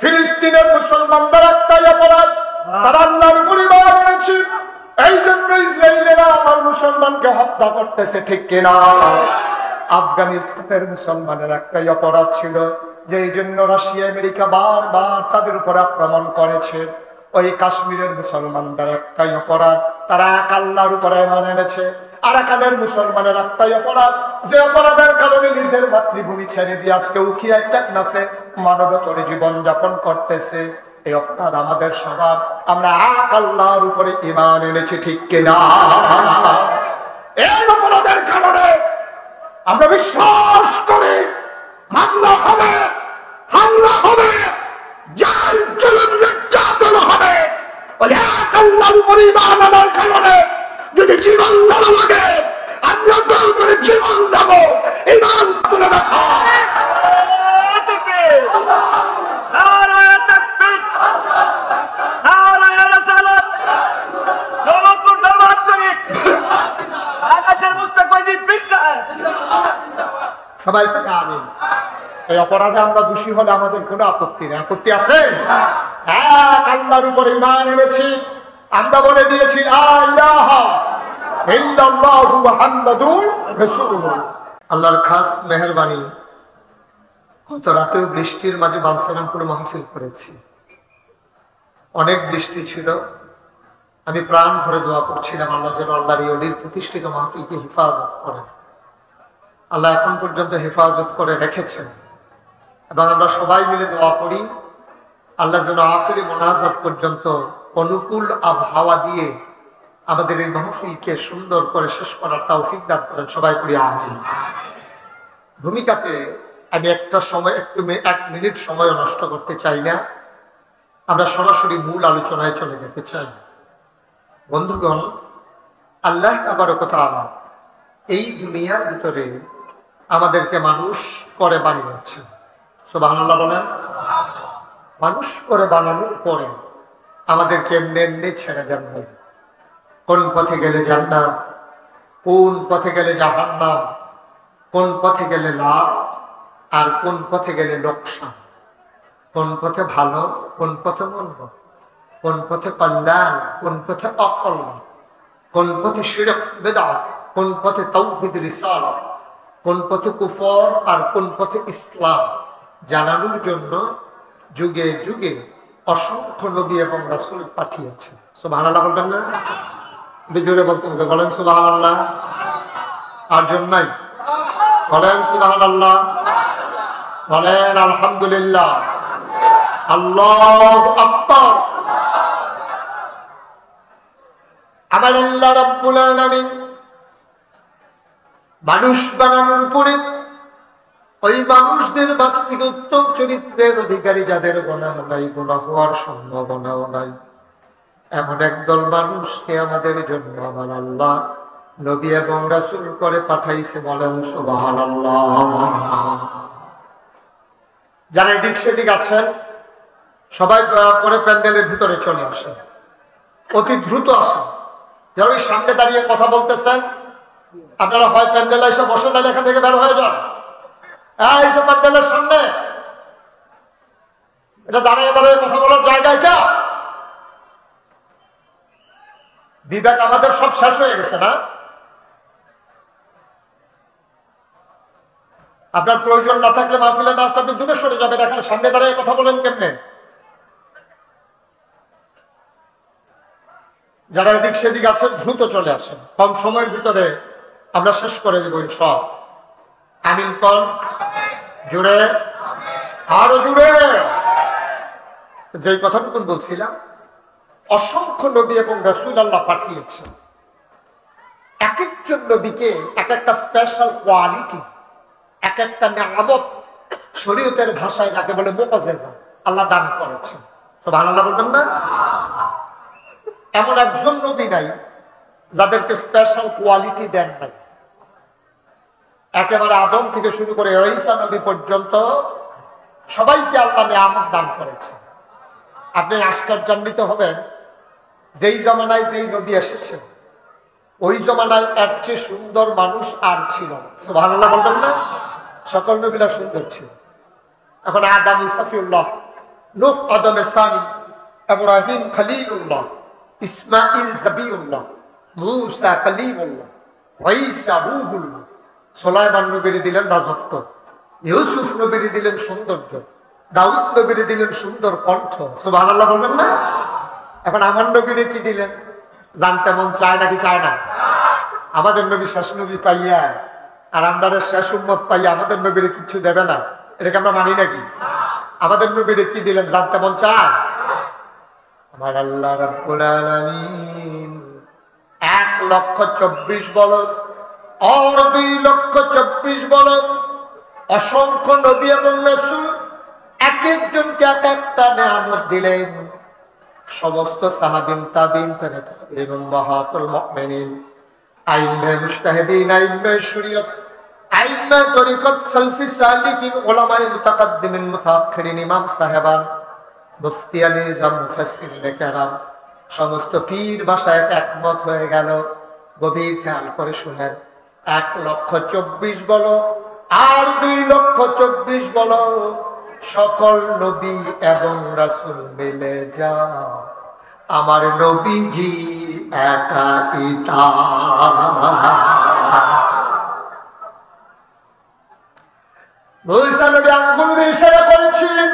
ফিলিস্তিনের মুসলমানদের একটাই অপরাধ, তারা আল্লাহর উপর ঈমান এনেছে, এই জন্য ইসরায়েলেরা আমার মুসলমানকে হত্যা করতেছে, ঠিক কিনা? আফগানিস্তানের মুসলমানের একটাই অপরাধ ছিল, যে এই জন্য রাশিয়া আমেরিকা বারবার তাদের উপর আক্রমণ করেছে। ওই কাশ্মীরের মুসলমানদের একটাই অপরাধ, তারা এক আল্লাহর উপরে ঈমান এনেছে। আরাকানের মুসলমানের একটাই অপরাধ, যে অপরাধের কারণে নিজের মাতৃভূমি ছেড়ে দিয়ে আজকে উখিয়ায় টেকনাফে মানবতর জীবন যাপন করতেছে। এই অপরাধ আমাদের সবার, আমরা এক আল্লাহর উপরে ঈমান এনেছি, ঠিক কিনা? এই অপরাধের কারণে আমরা বিশ্বাস করি মামলা হবে, হামলা হবে, জাল জুলুম নির্যাতন হবে। বলে এক আল্লাহর উপরে ঈমান আনার কারণে যদি জীবন দেওয়া লাগে, আমরা দল করে জীবন দেব। ঈমান তুলে রাখা, সবাই আমিন। এই অপরাধে আমরা দোষী হলে আমাদের কোনো আপত্তি নেই। আপত্তি আছে? এক আল্লাহর উপরে ঈমান এনেছি, আমরা বলে দিয়েছি লা ইলাহা ইল্লাল্লাহু মুহাম্মাদুর রাসূলুল্লাহ। আল্লাহর খাস মেহেরবানি, গত রাতেও বৃষ্টির মাঝে বানসালামপুরে মাহফিল করেছি। অনেক বৃষ্টি ছিল, আমি প্রাণ ভরে দোয়া করছিলাম আল্লাহ যেন আল্লাহর এই অলির প্রতিষ্ঠিত মাহফিলকে হেফাজত করেন। আল্লাহ এখন পর্যন্ত হেফাজত করে রেখেছেন, এবং আমরা সবাই মিলে দোয়া করি আল্লাহ যেন আখিরি মোনাজাত পর্যন্ত অনুকূল আবহাওয়া দিয়ে আমাদের এই মাহফিলকে সুন্দর করে শেষ করার তৌফিক দান করেন। সবাই করি আমিন। ভূমিকাতে আমি এক মিনিট সময় নষ্ট করতে চাই না, আমরা সরাসরি মূল আলোচনায় চলে যেতে চাই। বন্ধুগণ, আল্লাহ তাবারক ওয়া তাআলা এই দুনিয়ার ভিতরে আমাদেরকে মানুষ করে বানিয়েছেন। সুবহানাল্লাহ বলেন। মানুষ করে বানানোর পরে আমাদেরকে এমনি এমনি ছেড়ে দেন নাই। কোন পথে গেলে জান্নাত, কোন পথে গেলে জাহান্নাম, কোন পথে গেলে লাভ আর কোন পথে গেলে লোকসান, কোন পথে ভালো, কোন পথে মন্দ, কোন পথে কল্যাণ, কোন পথে অকল্যাণ, কোন পথে শিরক বিদআত, কোন পথে তাওহীদ রিসালাত, কোন পথে কুফর আর কোন পথে ইসলাম জানানোর জন্য যুগে যুগে অসংখ্য নবী এবং রাসূল পাঠিয়েছেন। সুবহানাল্লাহ বলবেন না? জোরে বলতে হবে, বলেন সুবহানাল্লাহ। আর জন নাই, বলেন সুবহানাল্লাহ, বলেন আলহামদুলিল্লাহ, আল্লাহু আকবার। আমার আল্লাহ রাব্বুল আলামিন মানুষ বানানোর উপরে ওই মানুষদের মাঝ থেকে উত্তম চরিত্রের অধিকারী যাদের গুনাহ নাই, গুনাহ হওয়ার সম্ভাবনাও নাই, এমন একদল মানুষকে আমাদের জন্য আমার আল্লাহ নবী এবং রাসূল করে পাঠাইছে। বলেন সুবহানাল্লাহ। যারা এদিক সেদিক আছেন সবাই দয়া করে প্যান্ডেলের ভিতরে চলে আসেন, অতি দ্রুত আসেন। যারা ওই সামনে দাঁড়িয়ে কথা বলতেছেন আপনারা হয় প্যান্ডেলে এসে বসেন, নাহলে এখান থেকে বের হয়ে যান। এই যে প্যান্ডেলের সামনে, এটা দাঁড়িয়ে দাঁড়িয়ে কথা বলার জায়গা, এটা বিবেক আমাদের সব শেষ হয়ে গেছে না? আপনার প্রয়োজন না থাকলে মাহফিলে না আসলে আপনি দূরে সরে যাবেন, এখানে সামনে দাঁড়িয়ে কথা বলেন কেমনে? যারা এদিক সেদিক আছেন দ্রুত চলে আসেন, কম সময়ের ভিতরে আমরা শেষ করে দেব সব। আমিন কর, জুড়ে, আরো জুড়ে। যে কথাটুকু বলছিলাম, অসংখ্য নবী এবং রাসূল আল্লাহ পাঠিয়েছেন। এক একজন নবীকে এক একটা স্পেশাল কোয়ালিটি, এক একটা নিয়ামত, শরীয়তের ভাষায় যাকে বলে মুআজিজা, আল্লাহ দান করেছেন। সুবহানাল্লাহ বলবেন না? এমন একজন নবী নাই যাদেরকে স্পেশাল কোয়ালিটি দেন নাই। একেবারে আদম থেকে শুরু করে ঈসা নবী পর্যন্ত সবাইকে আল্লাহ নিয়ামত দান করেছে। আপনি আশ্চর্যান্বিত হবেন, যেই জমানায় যেই নবী এসেছেন ওই জমানায় এর চেয়ে সুন্দর মানুষ আর ছিল না। সুবহানাল্লাহ বলবেন না? সকল নবীরা সুন্দর ছিল। এখন আদম, সফিউল্লাহ, নূহ আদমে সানি, ইব্রাহিম খলিলুল্লাহ, ইসমাইল জবিউল্লাহ, মূসা কালিমুল্লাহ, ঈসা রূহুল্লাহ। সুলাইমান নবীর দিলেন রাজত্ব, ইউসুফ নবীর দিলেন সৌন্দর্য, দাউদ নবীর দিলেন সুন্দর কণ্ঠ। সুবহানাল্লাহ বলবেন না? এখন আমার নবীর কি দিলেন? জানতে মন চায় নাকি চায় না? আমাদের নবী শেষ নবী পাইয়া আর আমরা শেষ উম্মত পাইয়া আমাদের নবীর কিছু দেবে না, এটাকে আমরা মানি নাকি? আমাদের নবীর কি দিলেন জানতে মন চায়? আমার আল্লাহ রাব্বুল আলামিন 1,24,000 বলদ আর 2,24,000 বলদ, অসংখ্য নবী এবং রাসূল এক একজনকে এক একটা নিয়ামত দিলেন। সমস্ত সাহাবিন তাবিন তাবিঈন উম্মাহাতুল মুমিনিন, আইম্মা মুজতাহিদিন, আইম্মা শরীয়ত, আইম্মা তরিকত, সালফি সালিকিন, উলামায়ে মুতাকাদ্দিমিন মুতাআখিরিন, ইমাম সাহেবান, মুফতি আলিজাম, মুফাসসিরিনে কেরাম, সমস্ত পীর ভাষায় একমত হয়ে গেল। গভীর খেয়াল করে শুনেন, 1,24,000 বলো আর 2,24,000 বলো, সকল নবী এবং রাসূল মিলে যা আমার নবীজি একা ইতা। মুসা নবী আঙ্গুল দিয়ে ইশারা করেছিলেন,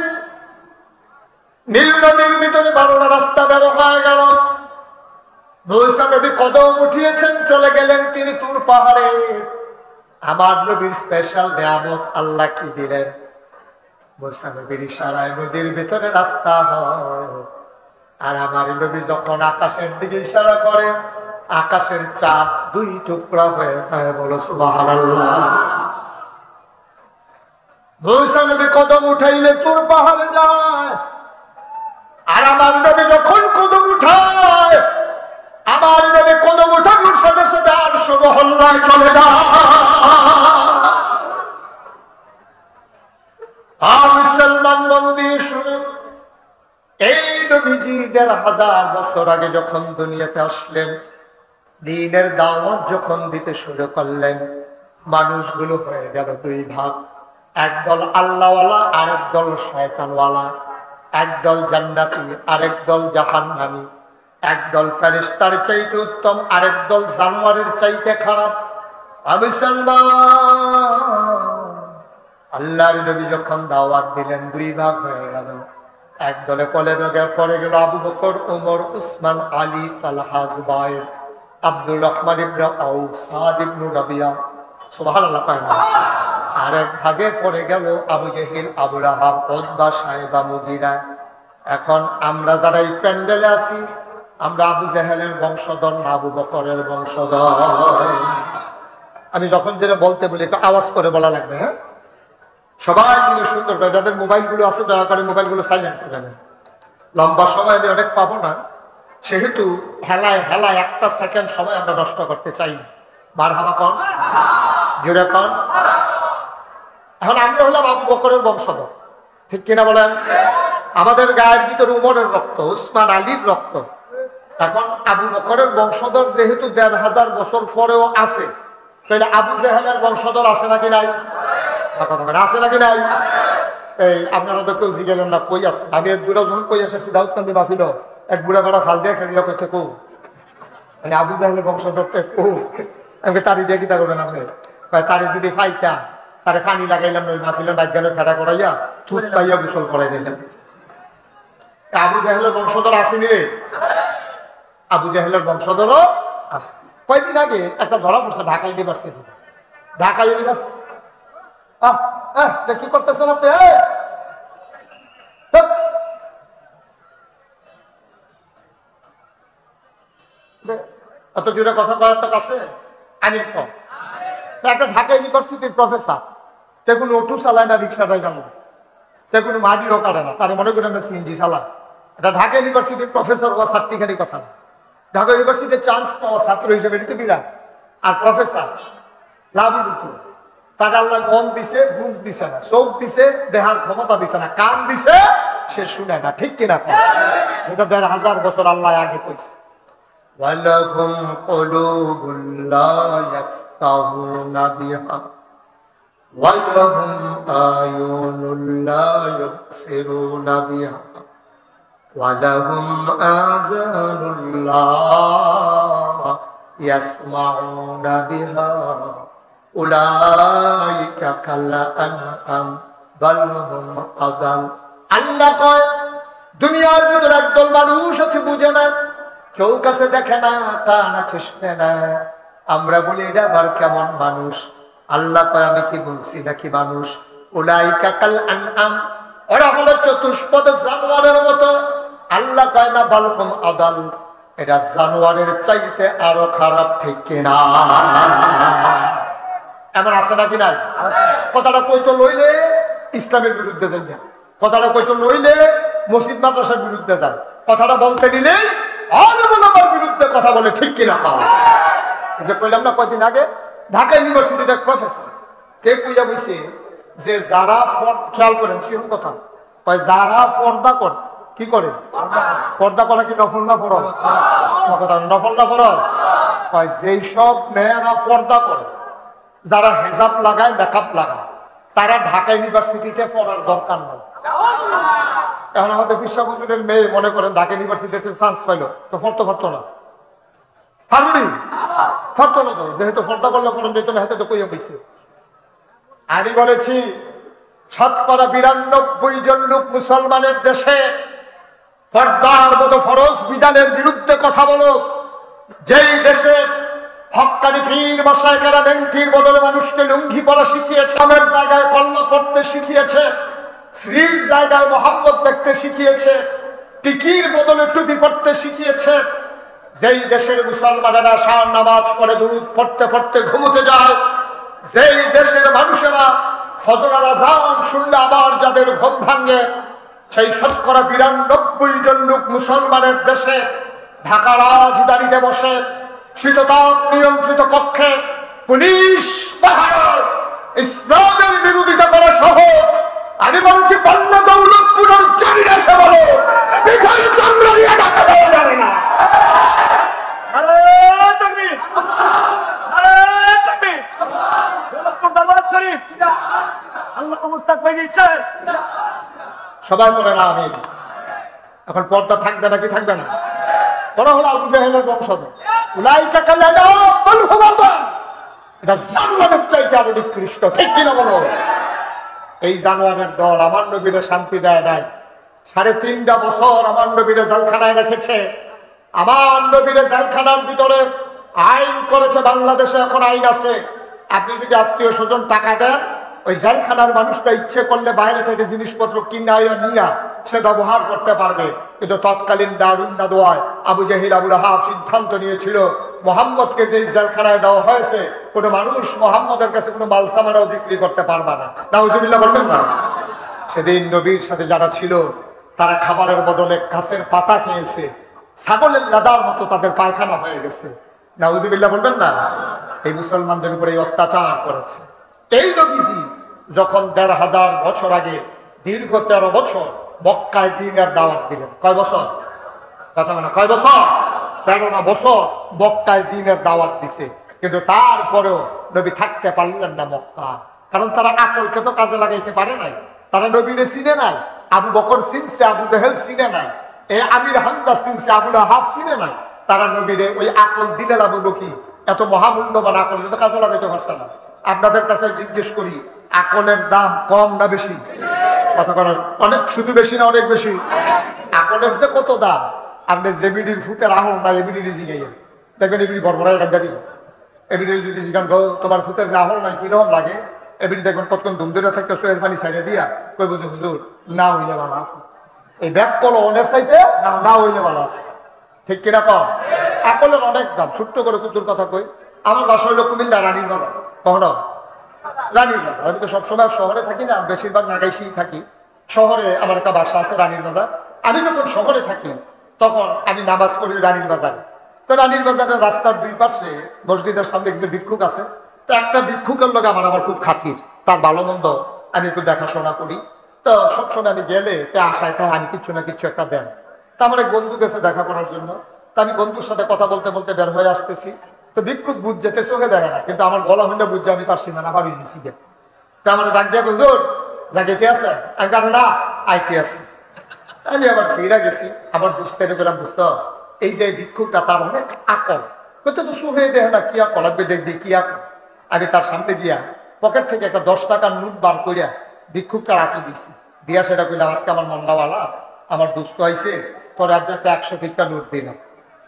নীল নদীর ভিতরে 12টা রাস্তা বের হয়ে গেল। মুসা নবী কদম উঠিয়েছেন, চলে গেলেন তিনি তুর পাহাড়ে। আমার নবীর স্পেশাল নিয়ামত আল্লাহ কি দিলেন? মুসা নবীর ইশারায় নদীর ভিতরে রাস্তা হয়। আর আমার নবী যখন আকাশের দিকে ইশারা করে, আকাশের চাঁদ 2 টুকরা হয়ে যায়। বলো সুবহানাল্লাহ। মুসা নবী কদম উঠাইলে তুর পাহাড়ে যায়। আর আমার নবী যখন কদম উঠায়, আমার নবী কদম উঠানোর সাথে সাথে 800 মহল্লায় চলে যায়। আর মুসলমান মন দিয়ে শুনুন, এই নবীজি 1,500 বছর আগে যখন দুনিয়াতে আসলেন, দ্বীনের দাওয়াত যখন দিতে শুরু করলেন, মানুষগুলো হয়ে গেল 2 ভাগ। একদল আল্লাহওয়ালা, আরেক দল শয়তানওয়ালা। একদল জান্নাতি, আরেক দল জাহান্নামী। একদল ফেরেশতার চাইতে উত্তম, আরেক দল জানোয়ারের চাইতে খারাপ। আল্লাহর নবী যখন দাওয়াত দিলেন, 2 ভাগ হয়ে গেল। এক দলে কলে পড়ে গেল আবু বকর, ওমর, উসমান, আলী, তালহা, জুবাইর, আব্দুর রহমান ইবনে আউফ, সাদ ইবনে রাবিয়া। সুবহানাল্লাহ পায় না? আরেক ভাগে পড়ে গেল আবু জেহেল, আবু লাহাব, উতবা, সাইবা, মুগীরা। এখন আমরা যারা এই প্যান্ডেলে আছি, আমরা আবু জেহেলের বংশধর না আবু বকরের বংশধর? আমি যখন যেটা বলতে বলি একটু আওয়াজ করে বলা লাগবে। হ্যাঁ, সবাই মিলে সুন্দর করে, যাদের মোবাইলগুলো আছে দয়া করে মোবাইলগুলো সাইলেন্ট করে দেবেন। লম্বা সময় আমি অনেক পাবো না, সেহেতু হেলায় হেলায় 1টা সেকেন্ড সময় আমরা নষ্ট করতে চাই না। মারহাবা কন, জোরে কন। এখন আমরা হলাম আবু বকরের বংশধর, ঠিক কিনা বলেন? আমাদের গায়ের ভিতরে উমরের রক্ত, উসমান, আলীর রক্ত। এখন আবু বকরের বংশধর যেহেতু 1,500 বছর পরেও আছে, তাহলে আবু জেহেলের বংশধর আছে নাকি নাই? আছে নাকি নাই? এই আপনারা তো কেউ জিগেলেন না কই আছে। আমি এক বুড়া যখন কই আসছি দাউদকান্দি মাহফিল, এক বুড়া বেড়া ফাল দিয়ে খেলিয়া করতে কৌ, মানে আবু জাহেলের বংশধর কৌ। আমাকে তারি দিয়ে কিতা করবেন আপনি? তারি যদি ফাইতা, তারে পানি লাগাইলাম ওই মাহফিলে নাচ গানের খেলা করাইয়া থুত পাইয়া গোসল করাই দিলাম। আবু জাহেলের বংশধর আসেনি রে? আবু জাহেলের বংশধরও আছে। কয়েকদিন আগে একটা ধরা পড়ছে ঢাকা ইউনিভার্সিটি। ঢাকা ইউনিভার্সিটি কি করতেছেন আপনি? এত জোরে কথা কয়ার তো কাছে আমি কম। একটা ঢাকা ইউনিভার্সিটির প্রফেসর, সে কোনো অটো চালায় না, রিক্সা ড্রাইভার না, সে কোনো মাটিও কাটে না, তার মনে করেন না সিএনজি চালায়। এটা ঢাকা ইউনিভার্সিটির প্রফেসর হওয়া সার্টিফিকেটের কথা না। ঢাকা ইউনিভার্সিটির চান্স পাওয়া ছাত্র হিসেবে এটা বিরাট। আর প্রফেসর লাভই দুঃখী, তাকে আল্লাহ মন দিছে, বুঝ দিছে না, চোখ দিছে, দেহার ক্ষমতা দিছে না, কান দিছে, সে শুনে না, ঠিক কিনা? এটা 1,500 বছর আল্লাহ আগে কইছে। ওয়ালাকুম কুলুবুন লা ইয়াফকাহুনা বিহা ওয়ালাহুম আয়ুনুন লা ইউবসিরুনা বিহা ওয়ালাহুম আযানুল্লাহ ইয়াসমাউনা বিহা উলাইকা কাল আনআম বাল হুম আযাল। আল্লাহ কয় দুনিয়ার ভিতরে একদল মানুষ আছে বুঝে না, চোখ আছে দেখে না, কান আছে শুনে না। আমরা বলি এটা আবার কেমন মানুষ? আল্লাহ কয় আমি কি বলছি নাকি মানুষ? উলাইকা কাল আনআম, ওরা হলো চতুষ্পদ জানোয়ারের মতো। আল্লাহ কয় না বাল হুম আযাল, এটা জানোয়ারের চাইতে আরো খারাপ, ঠিক কিনা? এমন আছে নাকি নাই? কথাটা কইতো লইলে ইসলামের বিরুদ্ধে যাই, কথাটা কইতো লইলে মসজিদ মাদ্রাসার বিরুদ্ধে যায়, কথাটা বলতে নিলে আলেমের বিরুদ্ধে কথা বলে, ঠিক কিনা? যে কইলাম না কয়দিন আগে ঢাকা ইউনিভার্সিটির এক প্রফেসর কে কইয়া বলছে যে যারা খেয়াল করেন সেরকম কথা কয়, যারা পর্দা করে কি করে? পর্দা করা কি নফল না ফরজ? নফল না ফরজ? কয় যেই সব মেয়েরা পর্দা করে, যারা হেজাব লাগায়, মেকআপ লাগায়, তারা ঢাকা ইউনিভার্সিটিতে পড়ার দরকার নয়। এখন আমাদের বিশ্ববিদ্যালয়ের মেয়ে মনে করেন ঢাকা ইউনিভার্সিটিতে চান্স পাইলো, তো ফরতো ফরতো না, পারবি ফরতো না, তো যেহেতু পর্দা করলে ফরন যেত না, হাতে তো কইয়া বইছে। আমি বলেছি 92% জন লোক মুসলমানের দেশে পর্দার মতো ফরজ বিধানের বিরুদ্ধে কথা বলো। যেই দেশে হক্কানি পীর মশায়েখেরা নেংটির বদলে মানুষকে লুঙ্গি পরা শিখিয়েছে, আমের জায়গায় কলমা পড়তে শিখিয়েছে, শ্রীর জায়গায় মোহাম্মদ লিখতে শিখিয়েছে, টিকির বদলে টুপি পড়তে শিখিয়েছে, যেই দেশের মুসলমানেরা শান নামাজ পড়ে দুরূদ পড়তে পড়তে ঘুমোতে যায়, যেই দেশের মানুষেরা ফজরের আযান শুনলে আবার যাদের ঘুম ভাঙে, সেই 92% জন লোক মুসলমানের দেশে ঢাকা রাজধানীতে বসে শীততাপ নিয়ন্ত্রিত কক্ষে পুলিশ পাহারায় ইসলামের বিরোধিতা করা সহজ। আমি বলছি পাল্লা দৌলতপুরের চারিরা সে বলো বিখান চন্দ্রিয়া ঢাকা দেওয়া যাবে না। সবাই বলে না আমি এখন পর্দা থাকবে নাকি থাকবে না? ওরা হলো আবু জাহেলের বংশধর, উলাইকা কাল আনআম বাল হুম আযাল, এটা জানোয়ারের চাইতে আরো নিকৃষ্ট, ঠিক কিনা বলো? এই জানোয়ারের দল আমার নবীরে শান্তি দেয় নাই। 3.5 বছর আমার নবীরে জেলখানায় রেখেছে। আমার নবীরে জেলখানার ভিতরে আইন করেছে, বাংলাদেশে এখন আইন আছে, আপনি যদি আত্মীয় স্বজন টাকা দেন, ওই জেলখানার মানুষটা ইচ্ছে করলে বাইরে থেকে জিনিসপত্র কিনা নিয়া সে ব্যবহার করতে পারবে। কিন্তু তৎকালীন দারুন নাদওয়ায় আবু জাহিল আবু লাহাব সিদ্ধান্ত নিয়েছিল মুহাম্মদকে যেই জেলখানায় দেওয়া হয়েছে, কোনো মানুষ মুহাম্মদের কাছে কোনো মাল সামানও বিক্রি করতে পারবে না। নাউজুবিল্লাহ বলবেন না? সেদিন নবীর সাথে যারা ছিল তারা খাবারের বদলে গাছের পাতা খেয়েছে, ছাগলের লাদার মতো তাদের পায়খানা হয়ে গেছে। নাউজুবিল্লাহ বলবেন না? এই মুসলমানদের উপরে অত্যাচার করেছে। এই নবীজি যখন ১৫০০ বছর আগে দীর্ঘ ১৩ বছর মক্কায় দ্বীনের দাওয়াত দিলেন, কয় বছর কথা মানে? কয় বছর? ১৩ বছর মক্কায় দ্বীনের দাওয়াত দিছে, কিন্তু তারপরেও নবী থাকতে পারলেন না মক্কা। কারণ তারা আকলকে তো কাজে লাগাইতে পারে নাই, তারা নবীরে চিনে নাই। আবু বকর চিনছে, আবু জাহেল চিনে নাই, এই আমির হামজা চিনছে, আবু লাহাব চিনে নাই। তারা নবীরে ওই আকল দিলে লাভ হলো কি? এত মহামূল্যবান আকল তো কাজে লাগাইতে পারছে না। আপনাদের কাছে জিজ্ঞেস করি, আকলের দাম কম না বেশি? কথা বলার অনেক, শুধু বেশি না অনেক বেশি? আকলের যে কত দাম, আপনি যে বিডির ফুটের আহল না এবিডি জিগাই দেখবেন, এবিডি বড়বড়াই গাঞ্জা দিব। এবিডি যদি জিগান গো তোমার ফুটের যে আহল নাই কিরকম লাগে, এবিডি দেখবেন কতক্ষণ ধুমধুরে থাকতে চোখের পানি ছাইড়ে দিয়া কই বুঝি হুজুর না হইলে ভালো আছে। এই ব্যাগ কল অনেক চাইতে না হইলে ভালো আছে, ঠিক কিনা কম? আকলের অনেক দাম। ছোট্ট করে কুতুর কথা কই, আমার বাসা হইল কুমিল্লা রানীর বাজার। কখনো রানীর বাজার, আমি তো সবসময় শহরে থাকি না, বেশিরভাগ নাগাইশি থাকি। শহরে আমার একটা বাসা আছে রানীর বাজার। আমি যখন শহরে থাকি তখন আমি নামাজ পড়ি রানীর বাজারে। তো রানীর বাজারের রাস্তার দুই পাশে মসজিদের সামনে কিছু ভিক্ষুক আছে। তো একটা ভিক্ষুকের লোক আমার খুব খাতির, তার ভালো মন্দ আমি একটু দেখাশোনা করি। তো সবসময় আমি গেলে আশায় তাই আমি কিছু না কিছু একটা দেন। তা আমার এক বন্ধু গেছে দেখা করার জন্য, তা আমি বন্ধুর সাথে কথা বলতে বলতে বের হয়ে আসতেছি। তো ভিক্ষুক বুঝ যেতে চোখে দেখে না, কিন্তু আমার গলা হইলে বুঝছে আমি তার সীমানা বাড়িয়ে নিছি। তা আমার ডাক দিয়া হুজুর জাগিতে আছে? আমি কারণ না আইতে আছি। আমি আবার ফিরা গেছি, আবার বুঝতে পেলাম, বুঝতো এই যে ভিক্ষুকটা তার অনেক আকল, কিন্তু তো সুহে দেহ না, কি আকল লাগবে দেখবি কি আকল। আমি তার সামনে গিয়া পকেট থেকে একটা 10 টাকার নোট বার করিয়া ভিক্ষুকটা রাখি দিয়েছি, দিয়া সেটা কইলাম আজকে আমার মন্ডাওয়ালা আমার দুস্থ হয়েছে, পরে একজন একটা 100 টিকা নোট দিলাম।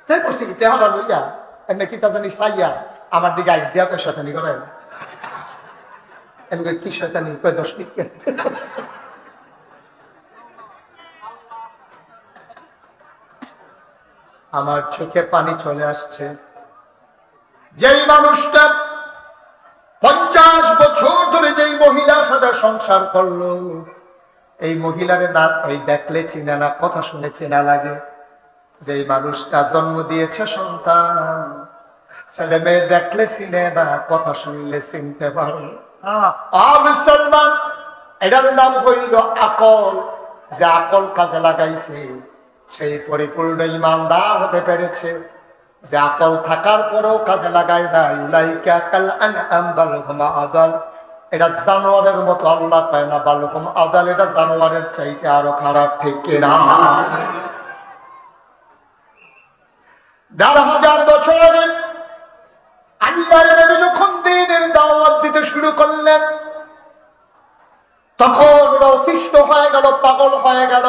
তাই করছি কি তেহাটা লইয়া এমনি কি তা জানি চাইয়া আমার দিকে আইস দিয়া কয় শয়তানি করে, এমনি কি শয়তানি কয় 10 টিকা। আমার চোখে পানি চলে আসছে। যেই মানুষটা 50 বছর ধরে যেই মহিলার সাথে সংসার করলো, এই মহিলার না এই দেখলে চিনা না, কথা শুনে চেনা লাগে। যেই মানুষটা জন্ম দিয়েছে সন্তান, ছেলে মেয়ে দেখলে চিনে না, কথা শুনলে চিনতে পারে। মুসলমান, এটার নাম হইল আকল। যে আকল কাজে লাগাইছে সেই পরিপূর্ণ ইমানদার হতে পেরেছে। যে আকল থাকার পরেও কাজে লাগায় নাই, উলাইকা কাল আনআম বাল হুম আদাল, এটা জানোয়ারের মতো আল্লাহ পায় না, বাল হুম আদাল, এটা জানোয়ারের চাইতে আরো খারাপ, ঠিক কিনা? ১,৫০০ বছর আগে আল্লাহর নবী যখন দ্বীনের দাওয়াত দিতে শুরু করলেন, তখন ওরা অতিষ্ঠ হয়ে গেল, পাগল হয়ে গেল।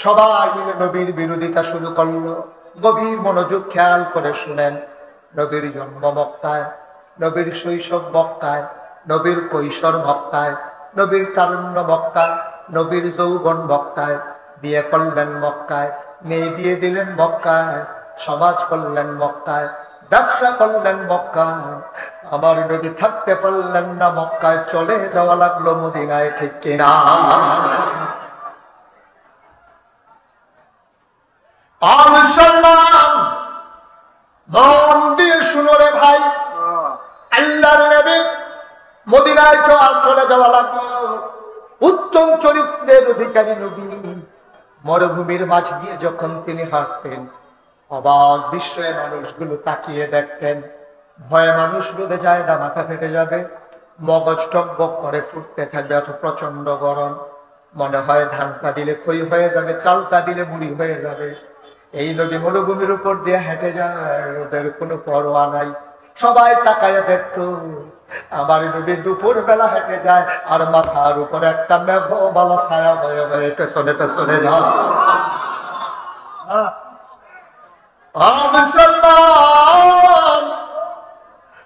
সবাই মিলে নবীর বিরোধিতা শুরু করলো। গভীর মনোযোগ খেয়াল করে শুনেন। নবীর জন্ম মক্কায়, নবীর শৈশব মক্কায়, নবীর কৈশোর মক্কায়, নবীর তারুণ্য মক্কায়, নবীর যৌবন মক্কায়, বিয়ে করলেন মক্কায়, মেয়ে দিয়ে দিলেন মক্কায়, সমাজ করলেন মক্কায়, ব্যবসা করলেন মক্কায়। আমার নবী থাকতে পারলেন না মক্কায়, চলে যাওয়া লাগলো মদিনায়, ঠিক কিনা? মুসলমান মন দিয়ে শুনো রে ভাই, আল্লাহর নবী মদিনায় চলে যাওয়া লাগলো। উত্তম চরিত্রের অধিকারী নবী মরুভূমির মাঝ দিয়ে যখন তিনি হাঁটতেন, অবাক বিস্ময়ে মানুষগুলো তাকিয়ে দেখতেন। ভয়ে মানুষ রোদে যায় না, মাথা ফেটে যাবে, মগজ টকবক করে ফুটতে থাকবে, এত প্রচন্ড গরম। মনে হয় ধানটা দিলে খই হয়ে যাবে, চালটা দিলে মুড়ি হয়ে যাবে। এই নদী মরুভূমির উপর দিয়ে হেঁটে যায়, ওদের কোনো পরোয়া নাই। সবাই তাকাইয়া দেখতো আমার নবী দুপুর বেলা হেঁটে যায়, আর মাথার উপরে একটা মেঘবালা ছায়া হয়ে হয়ে পেছনে পেছনে যায়। মুসলমান,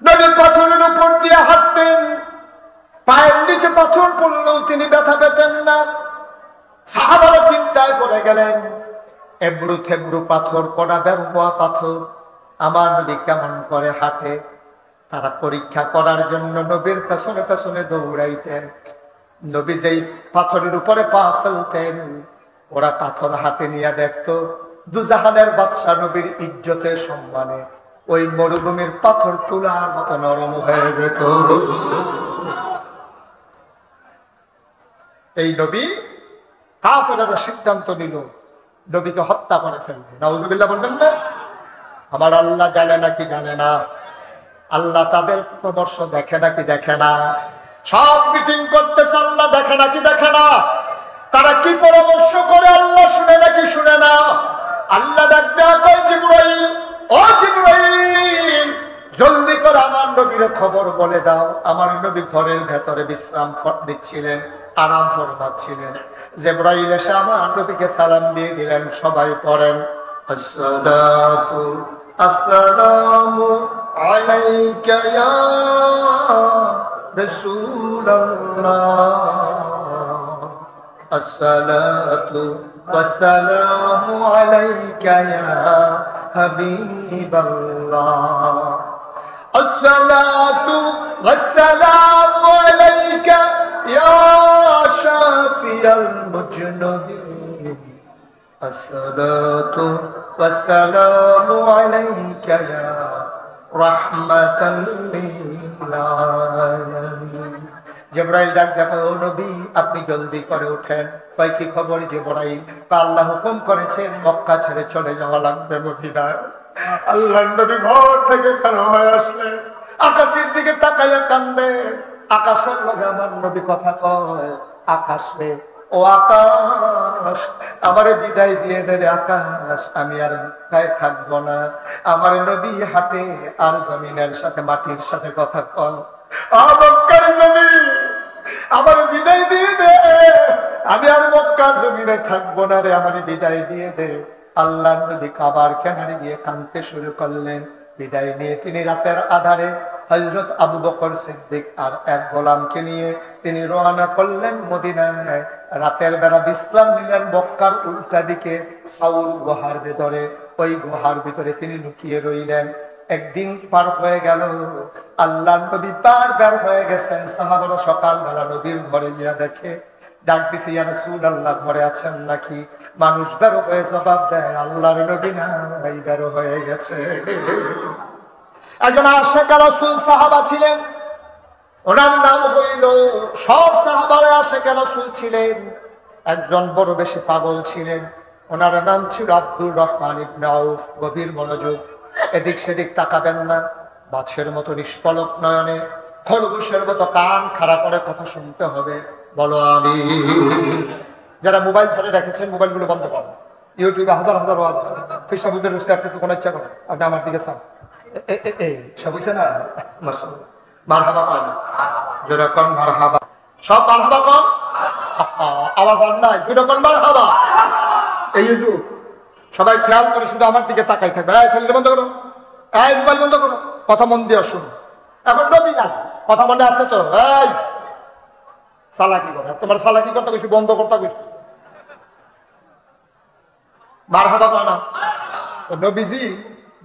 নবী পাথরের উপর দিয়ে হাঁটতেন, পায়ের নিচে পাথর পড়লেও তিনি ব্যথা পেতেন না। সাহাবারা চিন্তায় পড়ে গেলেন, এবড়ু থেবড়ু পাথর, পড়া ব্যবহার পাথর, আমার নবী কেমন করে হাঁটে? তারা পরীক্ষা করার জন্য নবীর পেছনে পেছনে দৌড়াইতেন। নবী যেই পাথরের উপরে পা ফেলতেন, ওরা পাথর হাতে নিয়ে দেখতো দুজাহানের বাদশা নবীর ইজ্জতে সম্মানে ওই মরুভূমির পাথর তুলার মতো নরম হয়ে যেত। এই নবী কাফেররা সিদ্ধান্ত নিল নবীকে হত্যা করে ফেলবে। নাউজুবিল্লাহ বলবেন না? আমার আল্লাহ জানে নাকি জানে না? আল্লাহ তাদের পরামর্শ দেখে নাকি দেখে না? সব মিটিং করতেছে, আল্লাহ দেখে নাকি দেখে না? তারা কি পরামর্শ করে আল্লাহ শুনে নাকি শুনে না? আল্লাহ ডাক দেয়া কয়, জিবরাইল, ও জিবরাইল, জলদি করে আমার নবীর খবর বলে দাও। আমার নবী ঘরের ভেতরে বিশ্রাম নিচ্ছিলেন, আরাম ফরমাচ্ছিলেন। জিবরাইল এসে আমার নবীকে সালাম দিয়ে দিলেন। সবাই পড়েন, আসসালাতু আসসালামু আলাইকা ইয়া রাসূলুল্লাহ, আসসালাতু ওয়াসসালামু আলাইকা ইয়া হাবিবাল্লাহ, আসসালাতু ওয়াসসালামু আলাইকা ইয়া শাফিয়াল মুজনিবিন, আসসালাতু ওয়াসসালামু আলাইকা ইয়া রাহমাতাল লিল আলামিন। জিবরাইল ডাক দেখো, নবী আপনি জলদি করে উঠেন। কয় কি খবর জিবরাইল? আল্লাহ হুকুম করেছেন মক্কা ছেড়ে চলে যাওয়া লাগবে মদিনায়। আল্লাহর নবী ঘর থেকে বের হয়ে আসলেন, আকাশের দিকে তাকাইয়া কান্দে। আকাশের লগে আমার নবী কথা কয়, আকাশে ও আকাশ, আমারে বিদায় দিয়ে দে রে আকাশ, আমি আর গায়ে থাকবো না। আমার নবী হাটে আর জমিনের সাথে মাটির সাথে কথা কল, মক্কার জমিন আমার বিদায় দিয়ে দে, আমি আর মক্কার জমিনে থাকবো না রে, আমার বিদায় দিয়ে দে। আল্লাহ নবী কাবার কিনারে গিয়ে কাঁদতে শুরু করলেন। বিদায় নিয়ে তিনি রাতের আধারে হযরত আবু বকর সিদ্দিক আর এক গোলামকে নিয়ে তিনি রওনা করলেন মদিনায়। রাতের বেলা বিশ্রাম নিলেন মক্কার উল্টা দিকে সাউর গুহার ভিতরে। ওই গুহার ভিতরে তিনি লুকিয়ে রইলেন। একদিন পার হয়ে গেল, আল্লাহ নবী পার বের হয়ে গেছেন। সাহাবারা সকালবেলা নবীর ঘরে গিয়া দেখে, ডাক দিছে, ইয়া রাসূলুল্লাহ ঘরে আছেন নাকি? মানুষ বের হয়ে জবাব দেয়, আল্লাহর নবী নাই, বের হয়ে গেছে। একজন আশিক রাসূল সাহাবা ছিলেন, ওনার নাম হইল, সব সাহাবারা আশিক রাসূল ছিলেন, একজন বড় বেশি পাগল ছিলেন, ওনার নাম ছিল আব্দুর রহমান ইবনে আউফ। গভীর মনোযোগ, এদিক সেদিক তাকাবেন না, বাছের মতো নিষ্পলক নয়নে, খরগোশের মতো কান খাড়া করে কথা শুনতে হবে। বলো আমি। যারা মোবাইল ধরে রেখেছেন মোবাইলগুলো বন্ধ করুন। ইউটিউবে হাজার হাজার ফেসবুকের আপনি কোনো ইচ্ছা করেন, আপনি আমার দিকে চান, সব হয়েছে না? মারহাবা পায় না, যেরকম মারহাবা, সব মারহাবা কন, আওয়াজ আর নাই, যেরকম মারহাবা। এই সবাই খেয়াল করে শুধু আমার দিকে তাকাই থাকবে। ছেলেটা বন্ধ করো, মোবাইল বন্ধ করো, কথা মন দিয়ে শুনো। এখন নবী না, কথা মনে আছে তো? এই চালাকি করে, তোমার চালাকি করতে কিছু বন্ধ করতে কিছু মারহাবা পায় না। নবীজি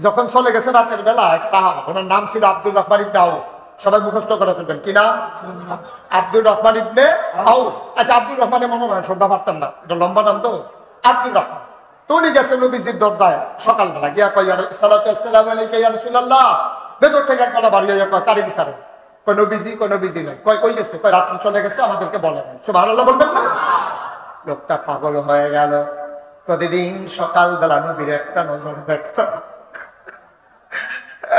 যখন চলে গেছে রাতের বেলা, এক সাহাবা, ওনার নাম ছিল আব্দুর রহমান ইবনে আউফ। সবাই মুখস্থ করে ফেলবেন, কি নাম? আব্দুর রহমান ইবনে আউফ। আচ্ছা, আব্দুর রহমানের মনে হয় সবটা পারতেন না, এটা লম্বা নাম তো, আব্দুর রহমান। তো উনি গেছে নবীজির দরজায় সকালবেলা, গিয়া কয়, সালাতু আসসালামু আলাইকা ইয়া রাসূলুল্লাহ। ভেতর থেকে একবার বাড়ি হয়ে কয়, কারি বিচারে, কয় নবীজি, কয় নবীজি নাই। কয় কই গেছে? কয় রাত্রে চলে গেছে, আমাদেরকে বলে নাই। সুবহানাল্লাহ বলবেন না? লোকটা পাগল হয়ে গেল। প্রতিদিন সকালবেলা নবীর একটা নজর দেখতাম,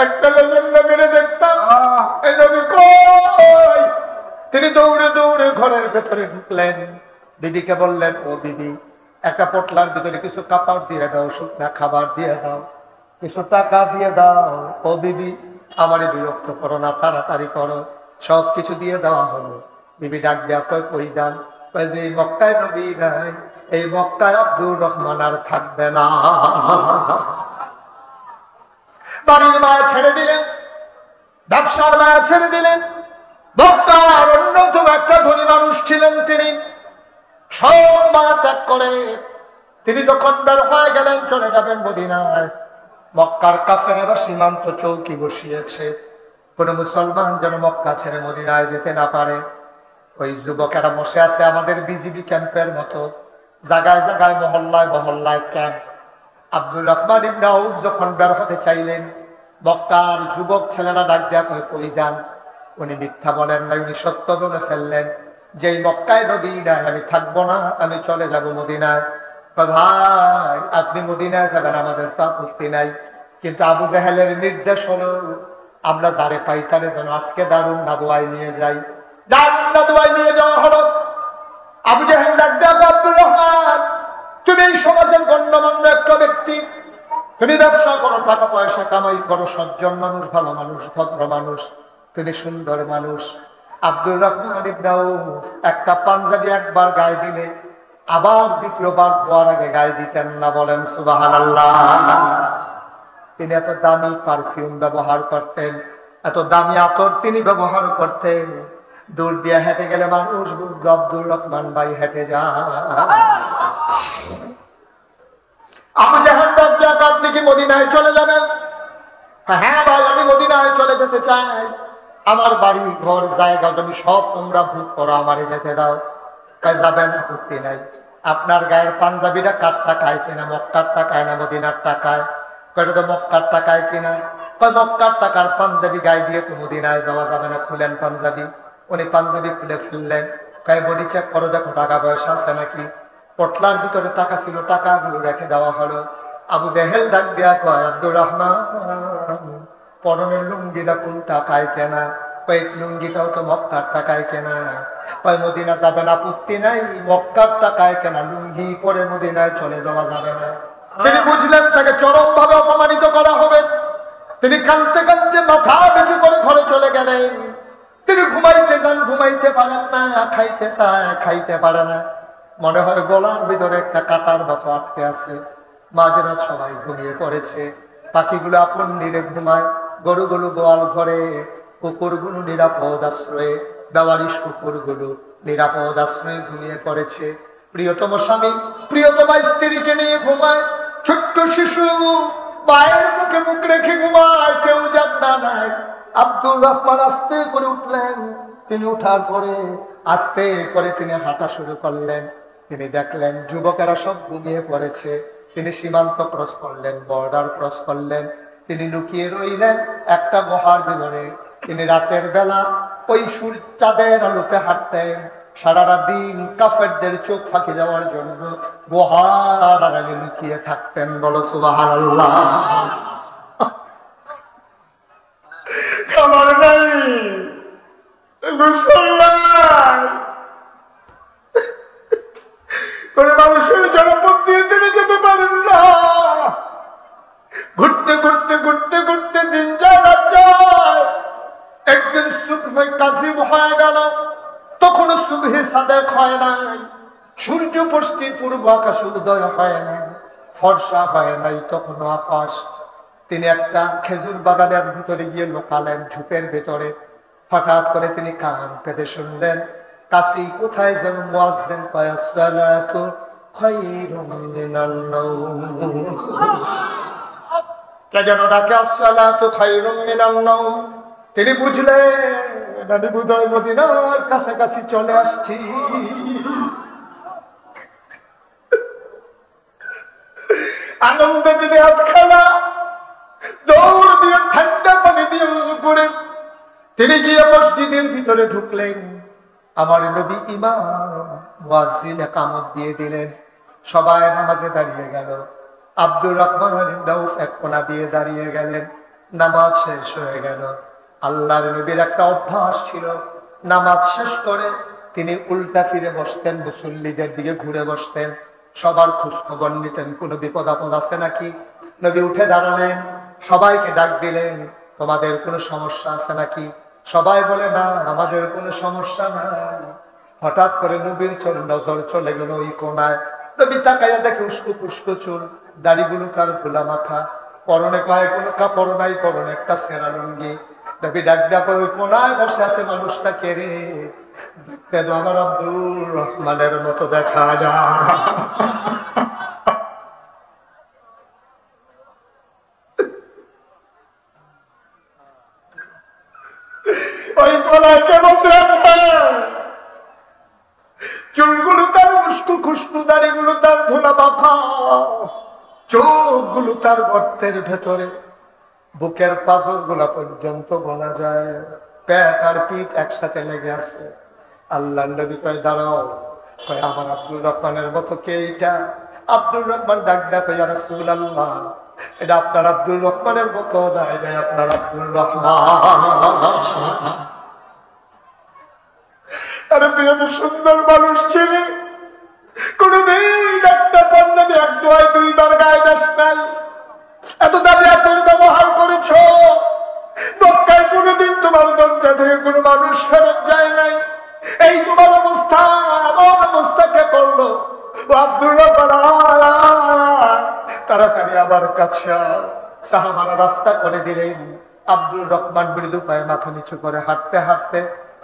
একটা নজর নবীরে দেখতাম, এই নবী কই? তিনি দৌড়ে দৌড়ে ঘরের ভেতরে ঢুকলেন। বিবিকে বললেন, ও বিবি, একটা পটলার ভিতরে কিছু কাপড় দিয়ে দাও, শুকনা খাবার দিয়ে দাও, কিছু টাকা দিয়ে দাও। ও বিবি, আমারে বিরক্ত করো না, তাড়াতাড়ি করো। সব কিছু দিয়ে দেওয়া হলো। বিবি ডাক দেয়া, কয় কই যান? কয় যে এই মক্কায় নবী নাই, এই মক্কায় আব্দুর রহমান আর থাকবে না। বাড়ির মায়া ছেড়ে দিলেন, ব্যবসার মায়া ছেড়ে দিলেন। মক্কার অন্যতম একটা ধনী মানুষ ছিলেন তিনি, সব মায়া ত্যাগ করে তিনি যখন বের হয়ে গেলেন, চলে যাবেন মদিনায়। মক্কার কাফেরেরা সীমান্ত চৌকি বসিয়েছে, কোন মুসলমান যেন মক্কা ছেড়ে মদিনায় যেতে না পারে। ওই যুবকেরা বসে আছে আমাদের বিজিবি ক্যাম্পের মতো, জায়গায় জায়গায় মহল্লায় মহল্লায় ক্যাম্প। আব্দুর রহমান ইবনে আউফ যখন বের হতে চাইলেন, মক্কার যুবক ছেলেরা ডাক দেয়া, কই যান? উনি মিথ্যা বলেন নাই, উনি সত্য বলে ফেললেন যে এই মক্কায় নবী নাই, আমি থাকবো না, আমি চলে যাব মদিনায়। ভাই, আপনি মদিনায় যাবেন, আমাদের তো আপত্তি নাই, কিন্তু আবু জাহেলের নির্দেশ হলো আমরা যারে পাই তারে যেন আটকে দারুন নাদুয়ায় নিয়ে যাই। দারুন নাদুয়ায় নিয়ে যাওয়া হলো। আবু জাহেল ডাক দেয়া, আব্দুর রহমান, তুমি এই সমাজের গণ্যমান্য একটা ব্যক্তি, তুমি ব্যবসা করো, টাকা পয়সা কামাই করো, সজ্জন মানুষ, ভালো মানুষ, ভদ্র মানুষ, তুমি সুন্দর মানুষ। আব্দুর রহমান ইবনে আউফ একটা পাঞ্জাবি একবার গায়ে দিলে আবার দ্বিতীয়বার ধোয়ার আগে গায়ে দিতেন না। বলেন সুবহানাল্লাহ। তিনি এত দামি পারফিউম ব্যবহার করতেন, এত দামি আতর তিনি ব্যবহার করতেন। দূর দিয়ে হেঁটে গেলে মানুষ বুঝলো আব্দুর রহমান ভাই হেঁটে যায়। আবু জাহেল ডাক দেয়া, আপনি কি মদিনায় চলে যাবেন? হ্যাঁ ভাই, আমি মদিনায় চলে যেতে চাই, আমার বাড়ি ঘর জায়গা তুমি সব তোমরা ভোগ করো, আমারে যেতে দাও। তাই যাবেন, আপত্তি নাই। আপনার গায়ের পাঞ্জাবিটা কার টাকায় কিনা? মক্কার টাকায় না মদিনার টাকায়? কয়টা তো মক্কার টাকায় কিনা। কয় মক্কার টাকার পাঞ্জাবি গায়ে দিয়ে তো মদিনায় যাওয়া যাবে না, খুলেন পাঞ্জাবি। উনি পাঞ্জাবি খুলে ফেললেন। কয় বডি চেক করো, দেখো টাকা পয়সা আছে নাকি। পটলার ভিতরে টাকা ছিল, টাকাগুলো রেখে দেওয়া হলো। আবু জাহেল ডাক দেয়া, কয় আব্দুর রহমান, পরনের লুঙ্গিটা কোন টাকায় কেনা? ওই লুঙ্গিটাও তো মক্কার টাকায় কেনা, ওই মদিনা যাবেন আপত্তি নাই, মক্কার টাকায় কেনা লুঙ্গি পরে মদিনায় চলে যাওয়া যাবে না। তিনি বুঝলেন তাকে চরম ভাবে অপমানিত করা হবে। তিনি কাঁদতে কাঁদতে মাথা নিচু করে ঘরে চলে গেলেন। তিনি ঘুমাইতে যান, ঘুমাইতে পারেন না, খাইতে চায়, খাইতে পারে না। মনে হয় গলার ভিতরে একটা কাটার মতো আটকে আছে। মাঝরাত সবাই ঘুমিয়ে পড়েছে, পাখিগুলো আপন নিরে ঘুমায়, গরুগুলো গোয়াল ঘরে, কুকুরগুলো নিরাপদ আশ্রয়ে, বেওয়ারিশ কুকুরগুলো নিরাপদ আশ্রয়ে ঘুমিয়ে পড়েছে। প্রিয়তম স্বামী প্রিয়তমা স্ত্রীকে নিয়ে ঘুমায়, ছোট্ট শিশু পায়ের মুখে মুখ রেখে ঘুমায়, কেউ জানা নাই। আব্দুর রহমান আস্তে করে উঠলেন। তিনি উঠার পরে আস্তে করে তিনি হাঁটা শুরু করলেন। তিনি দেখলেন যুবকেরা সব ঘুমিয়ে পড়েছে। তিনি সীমান্ত ক্রস করলেন, বর্ডার ক্রস করলেন। তিনি লুকিয়ে রইলেন একটা গুহার ভিতরে। তিনি রাতের বেলা ওই চাঁদের আলোতে হাঁটতেন। সারাটা দিন কাফেরদের চোখ ফাঁকি যাওয়ার জন্য গুহার আড়ালে লুকিয়ে থাকতেন। বলো সুবহানাল্লাহ। খাবার নাই, গোসল নাই, কোন মানুষের জনপদ দিয়ে তিনি যেতে পারেন না। ঘুরতে ঘুরতে ঘুরতে ঘুরতে দিন যায়, রাত যায়। একদিন সুবহে কাসিব হয়ে গেল। তখনও সুবহে সাদেক হয় নাই, সূর্য পশ্চিম পূর্ব আকাশে উদয় হয় নাই, ফর্সা হয় নাই তখনও আকাশ। তিনি একটা খেজুর বাগানের ভিতরে গিয়ে লোকালেন, ঝুপের ভিতরে। হঠাৎ করে তিনি কান পেতে শুনলেন কাশি কোথায় যেন মুয়াজ্জিন কয় আসসালাতু খায়রুম মিনান নাওম। কে যেন ডাকে আসসালাতু খায়রুম মিনান নাওম। তিনি বুঝলেন আমি বোধহয় মদিনার কাছাকাছি চলে আসছি। আনন্দে তিনি হাতখানা দৌড় দিয়ে ঠান্ডা পানি দিয়ে উযু করে তিনি গিয়ে মসজিদের ভিতরে ঢুকলেন। আমার নবী ইমাম মুয়াজ্জিন ইকামত দিয়ে দিলেন। সবাই নামাজে দাঁড়িয়ে গেল। আব্দুর রহমান ইবনে এক কোণা দিয়ে দাঁড়িয়ে গেলেন। নামাজ শেষ হয়ে গেল। আল্লাহর নবীর একটা অভ্যাস ছিল, নামাজ শেষ করে তিনি উল্টা ফিরে বসতেন, মুসল্লিদের দিকে ঘুরে বসতেন, সবার খোঁজ খবর নিতেন কোনো বিপদ আপদ আছে নাকি। নবী উঠে দাঁড়ালেন, সবাইকে ডাক দিলেন তোমাদের কোনো সমস্যা আছে নাকি। সবাই বলে না, আমাদের কোনো সমস্যা নাই। হঠাৎ করে নবীর নজর চলে গেল ওই কোনায়। নবী তাকাইয়া দেখে উস্কো পুস্কো চুল, দাড়িগুলো তার ধুলা মাথা, পরনে গায়ে কোনো কাপড় নাই, পরনে একটা সেরা লুঙ্গি। নবী ডাক ডাক ওই কোনায় বসে আছে মানুষটা কে রে? দেখতে তো আমার আব্দুর রহমানের মতো দেখা যায়। ওই কোনায় কে বসে আছে? চুলগুলো তার উস্কো খুস্কো, দাড়িগুলো তার ধুলা মাখা, চোখগুলো তার গর্তের ভেতরে, বুকের পাথর গুলা পর্যন্ত গোনা যায়, পেট আর পিঠ একসাথে লেগে আছে। আল্লাহ নবী কয় দাঁড়াও। কয় আমার আব্দুর রহমানের মতো কে এটা? আব্দুর রহমান ডাক ডাক ইয়া রাসূলুল্লাহ, এটা আপনার আব্দুর রহমানের মতো না, এটা আপনার আব্দুর রহমান। আরে তুই সুন্দর মানুষ ছিলি, কোনদিন একটা পাঞ্জাবি এক দোয়ায় দুইবার গায়ে দাস নাই, এত দাবি এত ব্যবহার করেছ। মক্কায় কোনদিন তোমার দরজা থেকে কোনো মানুষ ফেরত যায় নাই। এই তোমার অবস্থা, আমার অবস্থাকে করলো আব্দুর রহমান, তাড়াতাড়ি আমার কাছে। সাহাবারা রাস্তা করে দিলেন। আব্দুর রহমান মৃদু পায়ে মাথা নিচু করে হাঁটতে হাঁটতে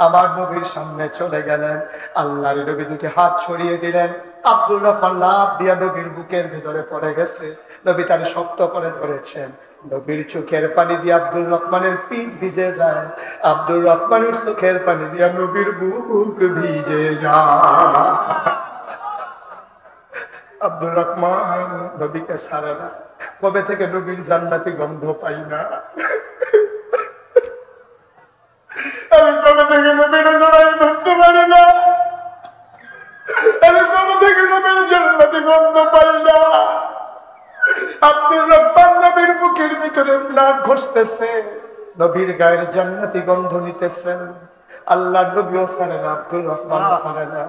আমার নবীর সামনে চলে গেলেন। আল্লাহর নবী দুটি হাত ছড়িয়ে দিলেন। আব্দুর রহমান লাফ দিয়া নবীর বুকের ভিতরে পড়ে গেছে। নবী তার শক্ত করে ধরেছেন। নবীর চোখের পানি দিয়ে আব্দুর রহমানের পিঠ ভিজে যায়, আব্দুর রহমানের চোখের পানি দিয়ে নবীর বুক ভিজে যায়। আব্দুর রহমান নবীকে ছাড়ে না। কবে থেকে নবীর জান্নাতি গন্ধ পাই না। আমি কবে থেকে নবীর জড়াই ধরতে পারি না। আমি কবে থেকে নবীর জান্নাতি গন্ধ পাই না। আব্দুর রহমান নবীর বুকের ভিতরে নাক ঘষতেছে, নবীর গায়ের জান্নাতি গন্ধ নিতেছেন। আল্লাহ নবীও ছাড়ে না, আব্দুর রহমান ছাড়ে না।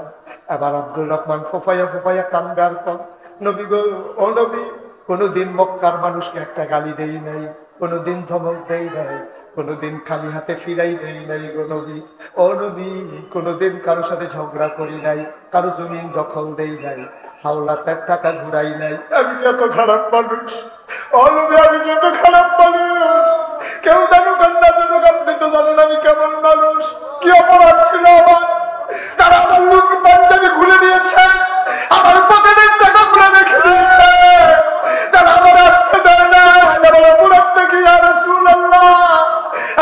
এবার আব্দুর রহমান ফোফাইয়া ফোফাইয়া কান্দার পর, নবী গো, ও নবী, কোনদিন মক্কার মানুষকে একটা গালি দেই নাই, কোনদিন ধমক দেই নাই, কোনদিন খালি হাতে ফিরাই দেই নাই গো নবী। ও নবী, কোনদিন কারোর সাথে ঝগড়া করি নাই, কারো জমিন দখল দেই নাই, হাওলাতের টাকা ঘুরাই নাই। আমি এত খারাপ মানুষ, ও নবী, আমি এত খারাপ মানুষ। কেউ জানুক আর না জানুক, আপনি তো জানেন আমি কেমন মানুষ। কি অপরাধ ছিল আমার? তারা আমার লোক পাঞ্জাবি খুলে নিয়েছে, আমার পকেটের টাকা খুলে রেখে দিয়েছে, তারা আমার আসতে দেয় না। আমার অপরাধ দেখি আর রাসূলুল্লাহ,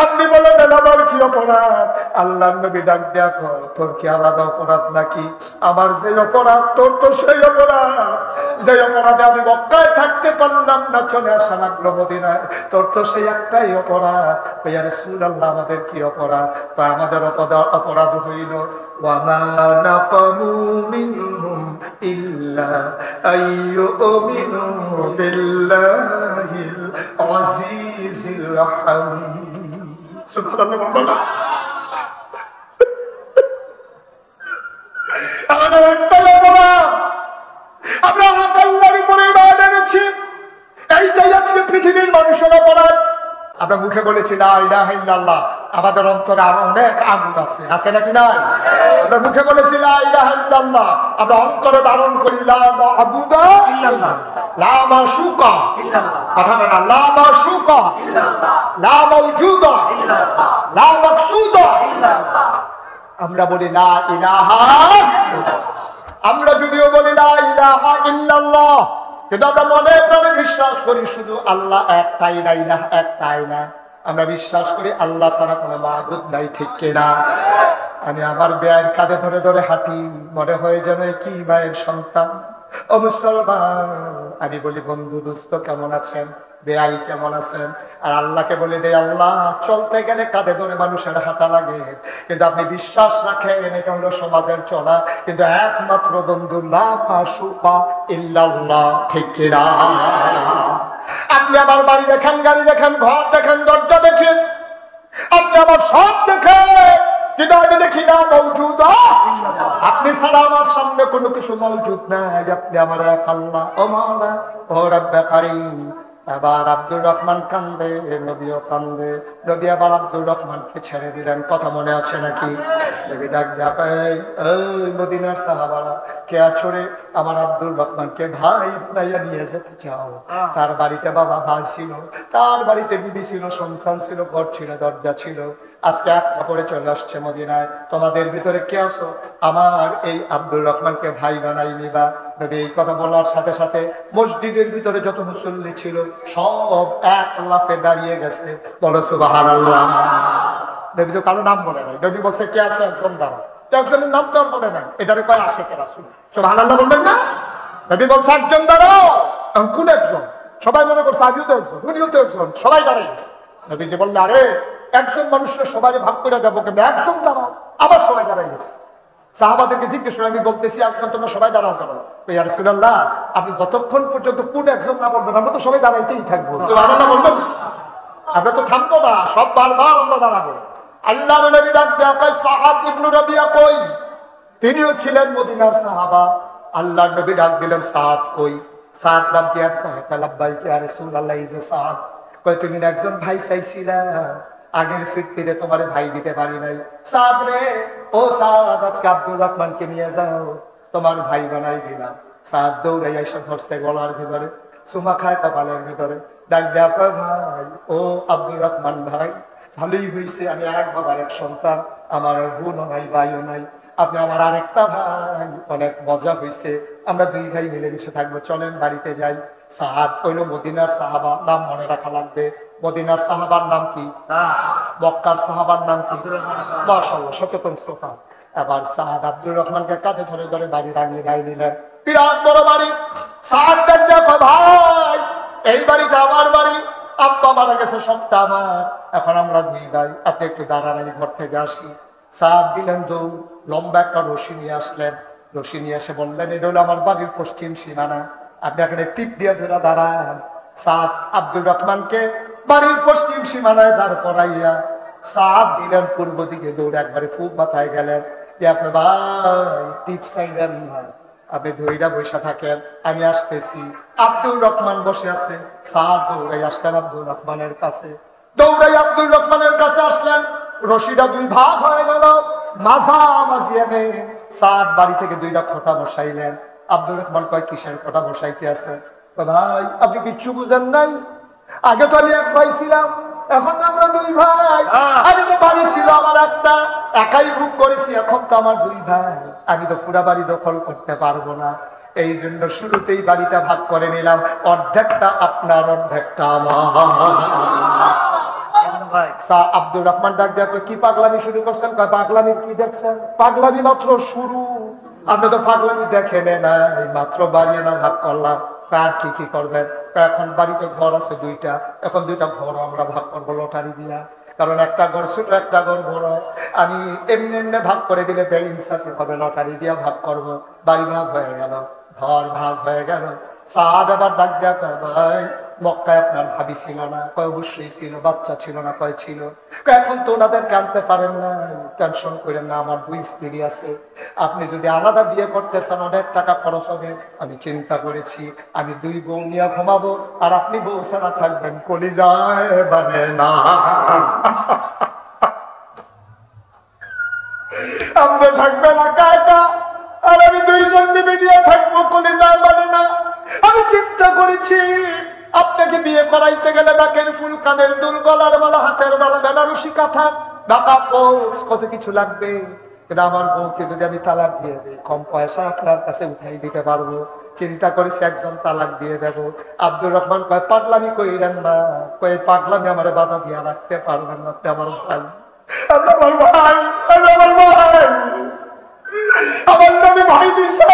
আপনি বলে দেন আমার কি অপরাধ? আল্লাহ নবী ডাক দেয়া কর, তোর কি আলাদা অপরাধ নাকি? আমার যে অপরাধ তোর তো সেই অপরাধ। যে অপরাধে আমি মক্কায় থাকতে পারলাম না, চলে আসা লাগলো মদিনায়, তোর তো সেই একটাই অপরাধ। ইয়া রাসূলুল্লাহ, আমাদের কি অপরাধ? তা আমাদের অপরাধ হইল ওয়ামা নাকামু মিনহুম ইল্লা আইয়ুমিনু বিল্লাহিল আজিজিল হামিদ। সুবহানাল্লাহ। আমাদের একটাই অপরাধ, আমরা আল্লাহর উপরে ঈমান এনেছি, এইটাই আজকে পৃথিবীর মানুষের অপরাধ। আমরা মুখে বলেছি লা ইলাহা ইল্লাল্লাহ, আমাদের অন্তরে আরো অনেক আগুন আছে, আছে নাকি নাই? আমরা মুখে বলেছি লা ইলাহা ইল্লাল্লাহ, আমরা অন্তরে ধারণ করি লা মা'বুদা ইল্লাল্লাহ, লা মাশুকা ইল্লাল্লাহ, কথা বলেন লা মাশুকা ইল্লাল্লাহ, লা মাওজুদা ইল্লাল্লাহ, লা মাকসুদা ইল্লাল্লাহ। আমরা বলি লা ইলাহা ইল্লাল্লাহ। আমরা যদিও বলি লা ইলাহা ইল্লাল্লাহ, কিন্তু আমরা মনে প্রাণে বিশ্বাস করি শুধু আল্লাহ একটাই, না ইলাহ একটাই না। আমরা বিশ্বাস করি আল্লাহ ছাড়া কোনো মাবুদ নাই, ঠিক কিনা? আমি আমার বেয়ার কাঁধে ধরে ধরে হাঁটি, মনে হয় যেন কি মায়ের সন্তান। ও মুসলমান, আমি বলি বন্ধু দোস্ত কেমন আছেন, বেয়াই কেমন আছেন? আর আল্লাহকে বলে দেয় আল্লাহ, চলতে গেলে কাঁধে ধরে মানুষের হাঁটা লাগে, কিন্তু আপনি বিশ্বাস রাখেন এটা হলো সমাজের চলা, কিন্তু একমাত্র বন্ধু লা মাশুকা ইল্লাল্লাহ, ঠিক কিনা? আপনি আমার বাড়ি দেখেন, গাড়ি দেখেন, ঘর দেখেন, দরজা দেখেন, আপনি আমার সব দেখেন, কিন্তু আমি দেখি না মওজুদা। আপনি ছাড়া আমার সামনে কোনো কিছু মওজুদ নাই, আপনি আমার এক আল্লাহ। ও মাওলা, ও রব্বে কারীম। এবার আব্দুর রহমান কান্দে, নবীও কান্দে। নবী আবার আব্দুর রহমানকে ছেড়ে দিলেন, কথা মনে আছে নাকি? নবী ডাক দেয়, এই মদিনার সাহাবারা কে আছো রে? আমার আব্দুর রহমানকে ভাই বানাইয়া নিয়ে যেতে চাও? তার বাড়িতে বাবা ভাই ছিল, তার বাড়িতে বিবি ছিল, সন্তান ছিল, ঘর ছিল, দরজা ছিল, আজকে একটা করে চলে আসছে মদিনায়। তোমাদের ভিতরে কে আছো আমার এই আব্দুর রহমানকে ভাই বানাই নিবা? নবী এই কথা বলার সাথে সাথে মসজিদের ভিতরে যত মুসল্লি ছিল সব এক লাফে দাঁড়িয়ে গেছে, বলো সুবহানাল্লাহ। নবী তো কারো নাম বলে নাই, নবী বলছে কে আছে একজন দাঁড়াও, একজনের নাম তো আর বলে নাই, এটারে কয় আশেকে রাসূল। সুবহানাল্লাহ বলবেন না? নবী বলছে একজন দাঁড়াও। কোন একজন? সবাই মনে করছে আমিও তো একজন, উনিও তো একজন, সবাই দাঁড়িয়ে গেছে। নবী যে বললে আরে একজন মানুষের সবাই ভাগ করে দেবো, কিন্তু একজন দাঁড়াও, আবার সবাই দাঁড়াই গেছে। সাহাবাদেরকে জিজ্ঞেস করে আমি বলতেছি একজন, তোমরা সবাই দাঁড়াও কেন? ইয়া রাসূলুল্লাহ, আপনি যতক্ষণ পর্যন্ত কোন একজন না বলবেন আমরা তো সবাই দাঁড়াইতেই থাকবো। সুবহানাল্লাহ বলবেন? আমরা তো থামবো না, সব বারবার আমরা দাঁড়াবো। আল্লাহর নবী ডাক দেয়া কয় সাআদ ইবনে রাবিয়া কই? তিনিও ছিলেন মদিনার সাহাবা। আল্লাহর নবী ডাক দিলেন সাআদ কই? সাআদ ডাক দিয়া কয় লাব্বাইক ইয়া রাসূলুল্লাহ। এই যে সাআদ, কয় তুমি একজন ভাই চাইছিলা, আগের ফিরতিতে তোমার ভাই দিতে পারি নাই। সাদ রে, ও সাদ, আজকে আব্দুর রহমানকে নিয়ে যাও, তোমার ভাই বানাই দিলাম। সাদ দৌড়ে এসে ধরছে গলার ভিতরে, চুমা খায় কপালের ভিতরে, ডাক দেয়া কয় ভাই, ও আব্দুর রহমান ভাই, ভালোই হয়েছে আমি এক বাবার এক সন্তান, আমার বোনও নাই ভাইও নাই, আপনি আমার আরেকটা ভাই, অনেক মজা হয়েছে, আমরা দুই ভাই মিলেমিশে থাকবো, চলেন বাড়িতে যাই। সাহাদ কইল মদিনার সাহাবা, নাম মনে রাখা লাগবে। মদিনার সাহাবার নাম কি? মক্কার সাহাবার নাম কি? মাশাআল্লাহ, সচেতন শ্রোতা। এবার সাহাদ আব্দুর রহমানকে কাঁধে ধরে ধরে বাড়ি রাঙিয়ে গাই নিলেন, বিরাট বড় বাড়ি। সাহাদ দেখো ভাই, এই বাড়িটা আমার বাড়ি, আব্বা মারা গেছে, সবটা আমার, এখন আমরা দুই ভাই, আপনি একটু দাঁড়ান, আমি ঘর থেকে আসি। সাহাদ দিলেন দৌড়, লম্বা একটা রশি নিয়ে আসলেন, রশি নিয়ে এসে বললেন এটা হলো আমার বাড়ির পশ্চিম সীমানা, আপনি এখানে টিপ দিয়ে ধরে দাঁড়ান। সাদ আব্দুর রহমানকে বাড়ির পশ্চিম সীমানায় দাঁড় করাইয়া সাদ দিলেন পূর্ব দিকে দৌড়ে, একবারে ফুক মাথায় গেলেন যে আপনি ভাই টিপ চাইলেন না, আপনি ধৈরা বসে থাকেন, আমি আসতেছি। আব্দুর রহমান বসে আছে, সাদ দৌড়াই আসলেন আব্দুর রহমানের কাছে, দৌড়াই আব্দুর রহমানের কাছে আসলেন। রশিটা দুই ভাগ হয়ে গেল, মাঝামাঝি এনে সাদ বাড়ি থেকে দুইটা খোঁটা বসাইলেন। আব্দুর রহমান কয় কিসের খোঁটা বসাইতে আছে? ভাই আপনি কিচ্ছু বুঝেন নাই, আগে তো আমি এক ভাই ছিলাম, এখন আমরা দুই ভাই। আগে তো বাড়ি ছিল আমার একটা, একাই ভোগ করেছি, এখন তো আমার দুই ভাই, আমি তো পুরা বাড়ি দখল করতে পারবো না, এই জন্য শুরুতেই বাড়িটা ভাগ করে নিলাম, অর্ধেকটা আপনার অর্ধেকটা আমার। আব্দুর রহমান ডাক দেয়া কি পাগলামি শুরু করছেন? পাগলামি কি দেখছেন? পাগলামি মাত্র শুরু, আপনি তো পাগলামি দেখেন নাই, মাত্র বাড়ি না ভাগ করলাম, আর কি কি করবেন? এখন বাড়িতে ঘর আছে দুইটা, এখন দুইটা ঘর আমরা ভাগ করবো লটারি দিয়া, কারণ একটা ঘর ছোট একটা ঘর বড়, আমি এমনি এমনি ভাগ করে দিলে বেইনসাফি হবে, লটারি দিয়া ভাগ করব। বাড়ি ভাগ হয়ে গেল, ঘর ভাগ হয়ে গেল। সাদ আবার ডাক দেয়া ভাই মক্কায় আপনার ভাবি ছিল না? কয় অবশ্যই ছিল। বাচ্চা ছিল না? কয় ছিল। এখন তো ওনাদেরকে আনতে পারেন না, টেনশন করেন না, আমার দুই স্ত্রী আছে, আপনি যদি আলাদা বিয়ে করতে চান অনেক টাকা খরচ হবে, আমি চিন্তা করেছি আমি দুই বউ নিয়ে ঘুমাবো, আর আপনি বউ ছাড়া থাকবেন, কলিজায় মানে না, আপনি থাকবেন একা একা, আর আমি দুইজন বিবি নিয়ে থাকবো, কলিজায় মানে না। আমি চিন্তা করেছি আপনাকে বিয়ে করাইতে গেলে নাকের ফুল, কানের দুল, গলার মালা, হাতের মালা, বেনারসি কাঁথা, ঢাকা পোস্ট, কত কিছু লাগবে, কিন্তু আমার বউকে যদি আমি তালাক দিয়ে দিই কম পয়সা আপনার কাছে উঠাই দিতে পারবো, চিন্তা করেছি একজন তালাক দিয়ে দেবো। আব্দুর রহমান কয় পাগলামি কইরেন না, কয় পাগলামি আমার বাধা দিয়ে রাখতে পারবেন না, আপনি আমার ভাই, আমার ভাই, আমার ভাই, আমার নামে ভাই দিছে,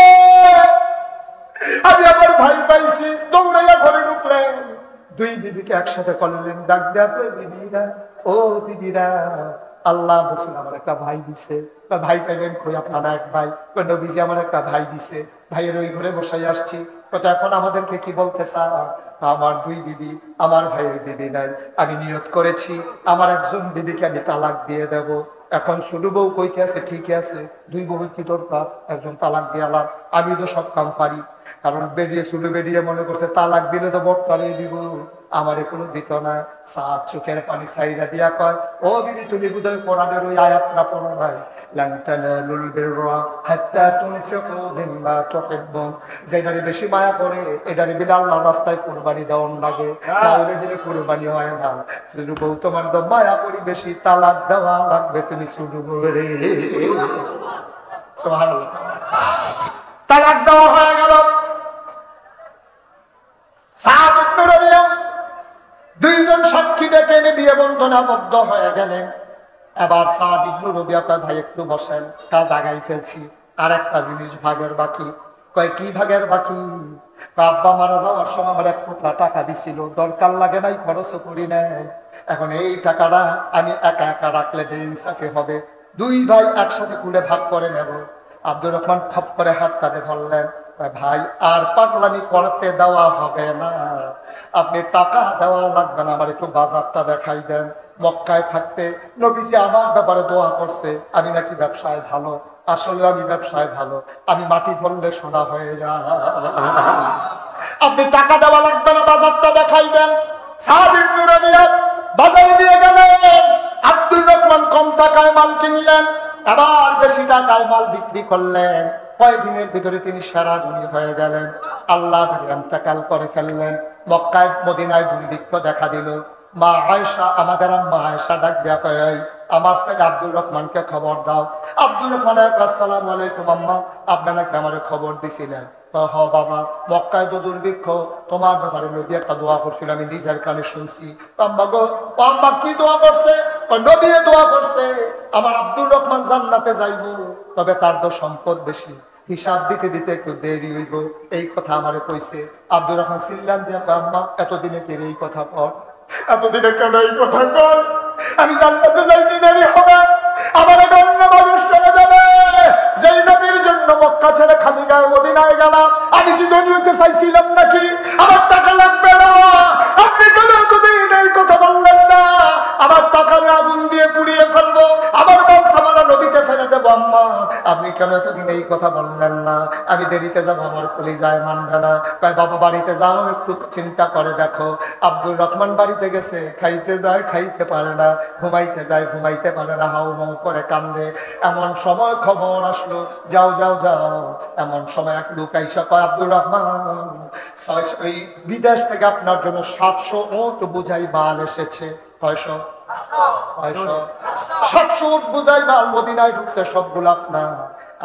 আমি আমার ভাই পাইছি। দৌড়াইয়া ঘরে ঢুকলেন, দুই বিবিকে একসাথে করলেন, ডাক দেয়া দিদিরা, ও দিদিরা, আল্লাহ রসুল আমার একটা ভাই দিছে। ভাই পাইলেন কই? আপনারা এক ভাই। নবীজি আমার একটা ভাই দিছে, ভাইয়ের ওই ঘরে বসাই আসছি। তো এখন আমাদেরকে কি বলতে চান? আমার দুই বিবি, আমার ভাইয়ের বিবি নাই, আমি নিয়ত করেছি আমার একজন বিবিকে আমি তালাক দিয়ে দেব। এখন ছোট বউ কইতে আছে, ঠিক আছে, দুই বউ কি দরকার, একজন তালাক দিয়ে আলাম, আমি তো সব কাম পারি, কারণ বেরিয়ে ছোট বেরিয়ে মনে করছে তালাক দিলে তো বট কারিয়ে দিব, আমারে কোনো দিত না। সাত চোখের পানি সাইরা দিয়া কয়, ও বিবি তুমি বোধহয় কোরআনের ওই আয়াতটা পড়ো নাই, লান তানালুল বিররা হাত্তা তুনফিকু মিম্মা তুহিব্বুন, যেটারে বেশি মায়া করে এটারে বিনা আল্লাহর রাস্তায় কুরবানি দেওয়ার লাগে, তাহলে দিলে কুরবানি হয় না। শুধু বউ তোমার তো মায়া করি বেশি, তালাক দেওয়া লাগবে তুমি শুধু রে। সুবহানাল্লাহ, তালাক দেওয়া হয়ে গেল। সাদ ইবনে রবিয়া দুইজন সাক্ষী ডেকে এনে বিয়ে বন্ধনে আবদ্ধ হয়ে গেলেন। এবার সাদ ইবনে রবিয়া কয় ভাই একটু বসেন, কাজ আগাই ফেলছি, আর একটা জিনিস ভাগের বাকি। কয় কি ভাগের বাকি? আব্বা মারা যাওয়ার সময় আমার 1 কোটি টাকা দিছিল, দরকার লাগে নাই, খরচও করি নাই, এখন এই টাকাটা আমি একা একা রাখলে বেইনসাফি হবে, দুই ভাই একসাথে খুলে ভাগ করে নেব। আব্দুর রহমান খপ করে হাতটাতে ধরলেন, ভাই আর পাগলামি করতে দেওয়া হবে না, আপনি টাকা দেওয়া লাগবে না, আমার একটু বাজারটা দেখাই দেন। মক্কায় থাকতে নবীজি আমার ব্যাপারে দোয়া করছে, আমি নাকি ব্যবসায় ভালো, আসলে আমি ব্যবসায় ভালো, আমি মাটি ধরলে সোনা হয়ে যায়, আপনি টাকা দেওয়া লাগবে না, বাজারটা দেখাই দেন। সাদ ইবনে রবিয়া বাজারে দিয়ে গেলেন, আব্দুর রহমান কম টাকায় মাল কিনলেন, আবার বেশি টাকায় মাল বিক্রি করলেন। কয়েকদিনের ভিতরে তিনি সারা ধনী হয়ে গেলেন, আল্লাহ ইন্তেকাল করে ফেললেন। মক্কায় মদিনায় দুর্ভিক্ষ দেখা দিল। মা আয়েশা, আমাদের আম্মা আয়েশা ডাক দেয়া কয়, আমার ছেলে আব্দুর রহমানকে খবর দাও। আব্দুর রহমান আসসালামু আলাইকুম আম্মা, আপনারা কি আমার খবর দিছিলেন? হ বাবা, মক্কায় তো দুর্ভিক্ষ, তোমার ব্যাপারে নবী একটা দোয়া করছিল, আমি নিজের কানে শুনছি। আম্মা গো, আম্মা কি দোয়া করছে? নবী দোয়া করছে আমার আব্দুর রহমান জান্নাতে যাইব, তবে তার তো সম্পদ বেশি, হিসাব দিতে দিতে একটু দেরি হইব, এই কথা আমারে কইছে। আব্দুর রহমান চিল্লান দিয়া আম্মা এতদিনে কে এই কথা পর, এতদিনে কেন এই কথা কর, আমি জান্নাতে যাইতে দেরি হবে, আমার অন্য মানুষ চলে যাবে, যেই নবীর জন্য মক্কা ছেড়ে খালি গায়ে মদিনায় গেলাম, আমি কি ধনী হইতে চাইছিলাম নাকি? আমার টাকা লাগবে না, আপনি কেন এতদিন এই কথা বলেন? এই কথা বললেন না, আমি দেরিতে যাবো, আমার কলিজায় মানবে না। তাই বাবা বাড়িতে যাও, একটু চিন্তা করে দেখো। আব্দুর রহমান বাড়িতে গেছে, খাইতে যায় খাইতে পারে না, ঘুমাইতে যায় ঘুমাইতে পারে না, হাউ মাউ করে কান্দে। এমন সময় খবর আসলো, যাও যাও যাও। এমন সময় এক লোক আইসা কয়, আব্দুর রহমান, ওই বিদেশ থেকে আপনার জন্য 700 উট বুঝাই মাল এসেছে। 700 উট বুঝাই মাল মদিনায় ঢুকছে, সবগুলো আপনার।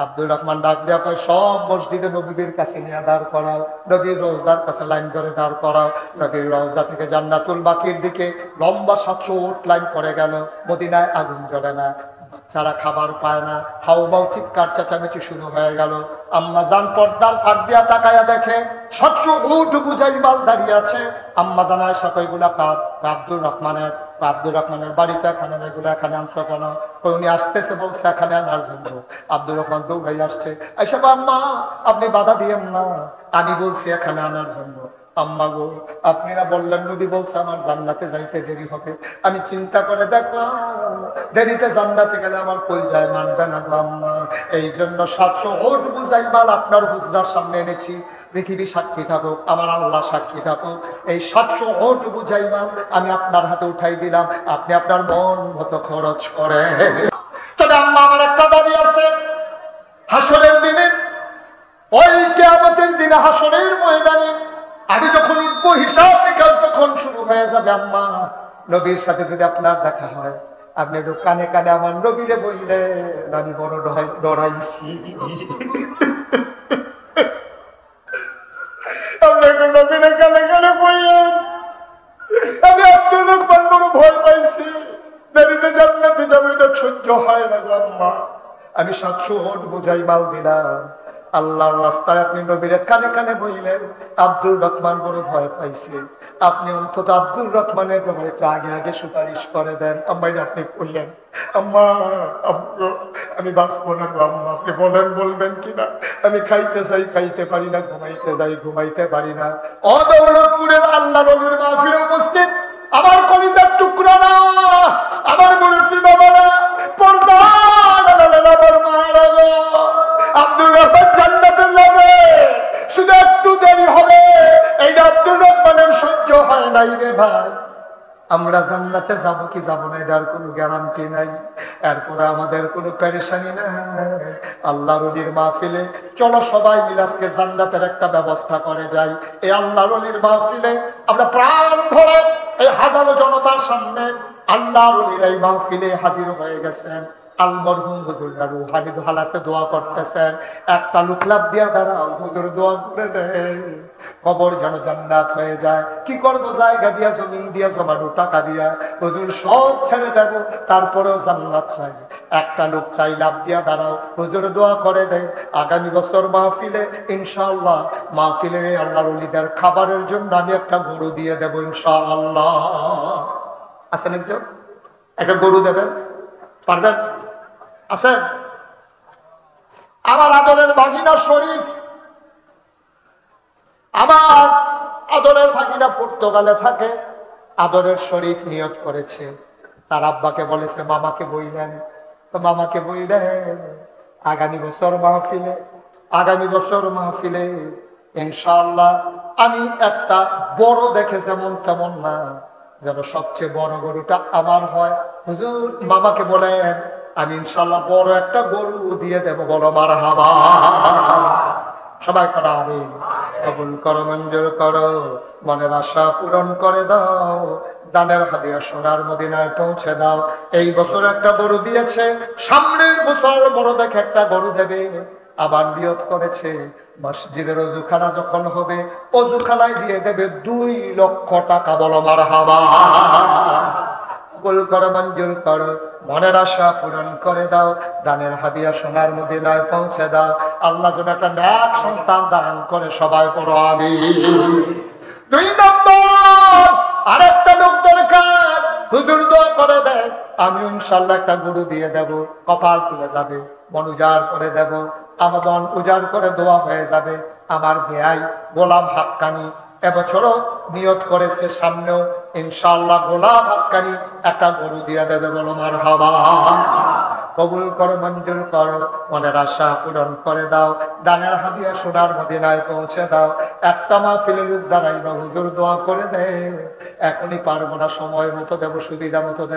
আব্দুর রহমান ডাক দেওয়া কয়, সব মসজিদে নবীর কাছে নিয়ে দাঁড় করাও, নবীর রওজার কাছে লাইন ধরে দাঁড় করাও। নবীর রওজা থেকে জান্নাতুল বাকির দিকে লম্বা 700 উট লাইন পড়ে গেল। মদিনায় আগুন জ্বলে না, বাচ্চারা খাবার পায় না, হাউমাউ চিৎকার চেঁচামেচি শুরু হয়ে গেল। আম্মা জান পর্দার ফাঁক দিয়া তাকায়া দেখে 700 উট বুঝাই মাল দাঁড়িয়ে আছে। আম্মা জান আয়েশা কয়, এগুলা কার? আব্দুর রহমানের। আব্দুর রহমানের বাড়িতে এখানে, এগুলো এখানে আনছো কেন? উনি আসতেছে বলছে এখানে আনার জন্য। আব্দুর রহমান দৌড়াই আসছে, আয়েশা কয়, আম্মা আপনি বাধা দিয়েন না, আমি বলছি এখানে আনার জন্য। আম্মা গো, আপনি না বললেন নবী বলছে আমার জান্নাতে যাইতে দেরি হবে। আমি চিন্তা করে দেখলাম দেরিতে জান্নাতে গেলে আমার কলিজায় মানবে না গো আম্মা। এই জন্য 700 উট বুঝাই মাল আপনার হুজরার সামনে এনেছি। পৃথিবী সাক্ষী থাকুক, আমার আল্লাহ সাক্ষী থাকুক, এই 700 উট বুঝাই মাল আমি আপনার হাতে উঠাই দিলাম, আপনি আপনার মন মতো খরচ করে। তবে আম্মা আমার একটা দাবি আছে, হাসরের দিনে, ওই কিয়ামতের দিনে হাসরের ময়দানে আমি যখন উঠবো, হিসাব নিকাশ তখন শুরু হয়ে যাবে। আম্মা, নবীর সাথে যদি আপনার দেখা হয়, আপনি একটু কানে কানে আমার নবীরে বললে আমি বড় ডরাইছি। আপনি একটু নবীরে কানে কানে বললেন আমি আব্দুর রহমান বড় ভয় পাইছি, দেরিতে জান্নাতে যাবো, এটা সহ্য হয় না গো আম্মা। আমি 700 উট বুঝাই মাল দিলাম, আল্লাহর রাস্তায় আপনি নবীরে কানে কানে বললেন আব্দুর রহমান বড় ভয় পাইছে, আপনি অন্তত আব্দুর রহমানের ব্যাপারে একটু আগে আগে সুপারিশ করে দেন। আম্মাই আপনি বললেন, আম্মা আমি বাঁচবো না গো আম্মা, আপনি বলেন বলবেন কিনা? আমি খাইতে চাই খাইতে পারি না, ঘুমাইতে যাই ঘুমাইতে পারি না। অদৌলতপুরের আল্লাহ নবীর মাহফিলে উপস্থিত আমার কলিজার টুকরা না, আমার মুরব্বী বাবারা, পর্দা আমার মায়েরা, আব্দুর রহমান জান্নাতে যাবে, শুধু একটু দেরি হবে। এইটা আব্দুর রহমানের সহ্য হয় নাই রে ভাই। আমরা জান্নাতে যাবো কি যাবো না এটার কোনো গ্যারান্টি নাই, এরপরে আমাদের কোনো পেরেশানি নাই। আল্লাহর ওলির মাহফিলে চলো সবাই মিলে আজকে জান্নাতের একটা ব্যবস্থা করে যাই। এই আল্লাহর ওলির মাহফিলে আমরা প্রাণ ভরে এই হাজারো জনতার সামনে আল্লাহর ওলির এই মাহফিলে হাজির হয়ে গেছেন। আল মরহুম হুজুররা রুহানি হালাতে দোয়া করতেছেন। একটা লোক লাভ দিয়া দাঁড়াও, হুজুর দোয়া করে দেয় কবর যেন জান্নাত হয়ে যায়। কি করবো? জায়গা দিয়া, জমিন দিয়া, জমানো টাকা দিয়া, হুজুর সব ছেড়ে দেব, তারপরেও জান্নাত চাই। একটা লোক চাই, লাভ দিয়া দাঁড়াও, হুজুর দোয়া করে দেয় আগামী বছর মাহফিলে ইনশাআল্লাহ, মাহফিলের এই আল্লাহর ওলিদের খাবারের জন্য আমি একটা গরু দিয়ে দেব ইনশাআল্লাহ। আছেন একজন, একটা গরু দেবেন, পারবেন? আছেন? আমার আদরের ভাগিনা শরীফ, আমার আদরের ভাগিনা পর্তুগালে থাকে, আদরের শরীফ নিয়ত করেছে, তার আব্বাকে বলেছে মামাকে বইলেন, তো মামাকে বইলেন আগামী বছর মাহফিলে ইনশাআল্লাহ আমি একটা বড় দেখে, যেমন তেমন না, যেন সবচেয়ে বড় গরুটা আমার হয়। হুজুর মামাকে বলেন আমি ইনশাআল্লাহ বড় একটা গরু দিয়ে দেব, বলো মারহাবা। সবাই করা আমিন। কবুল করো, মঞ্জুর করো, মনের আশা পূরণ করে দাও, দানের হাদিয়া সোনার মদিনায় পৌঁছে দাও। এই বছর একটা গরু দিয়েছে, সামনের বছর বড় দেখে একটা গরু দেবে। আবার নিয়ত করেছে মসজিদের অজুখানা যখন হবে, অজুখানায় দিয়ে দেবে 2 লক্ষ টাকা, বলো মারহাবা। কবুল করো, মঞ্জুর করো, মনের আশা পূরণ করে দাও, দানের হাদিয়া সোনার মদিনায় পৌঁছে দাও। আল্লাহ যেন একটা নেক সন্তান দান করে, সবাই পড়ো আমিন। 2 নম্বর আরেকটা লোক দরকার, হুজুর দোয়া করে দেন আমি ইনশাআল্লাহ একটা গরু দিয়ে দেব, কপাল তুলে যাবে, মন উজাড় করে দেব, আমার মন উজাড় করে দোয়া হয়ে যাবে। আমার ভাই গোলাম হাক্কানি এবছরও নিয়ত করেছে, সামনেও ইনশাআল্লাহ গোলাম হাক্কানি একটা গরু দিয়ে দেবে, বলো মারহাবা। কবুল করো, মঞ্জুর করো, মনের আশা পূরণ করে দাও, দানের হাদিয়া সোনার মদিনায় পৌঁছে দাও। একটা মাহফিলের উদ্ধারাই বা হুজুর দোয়া করে দেয়, এখনই পারবো না, সময় মতো দেবো, সুবিধা মতো দেবো।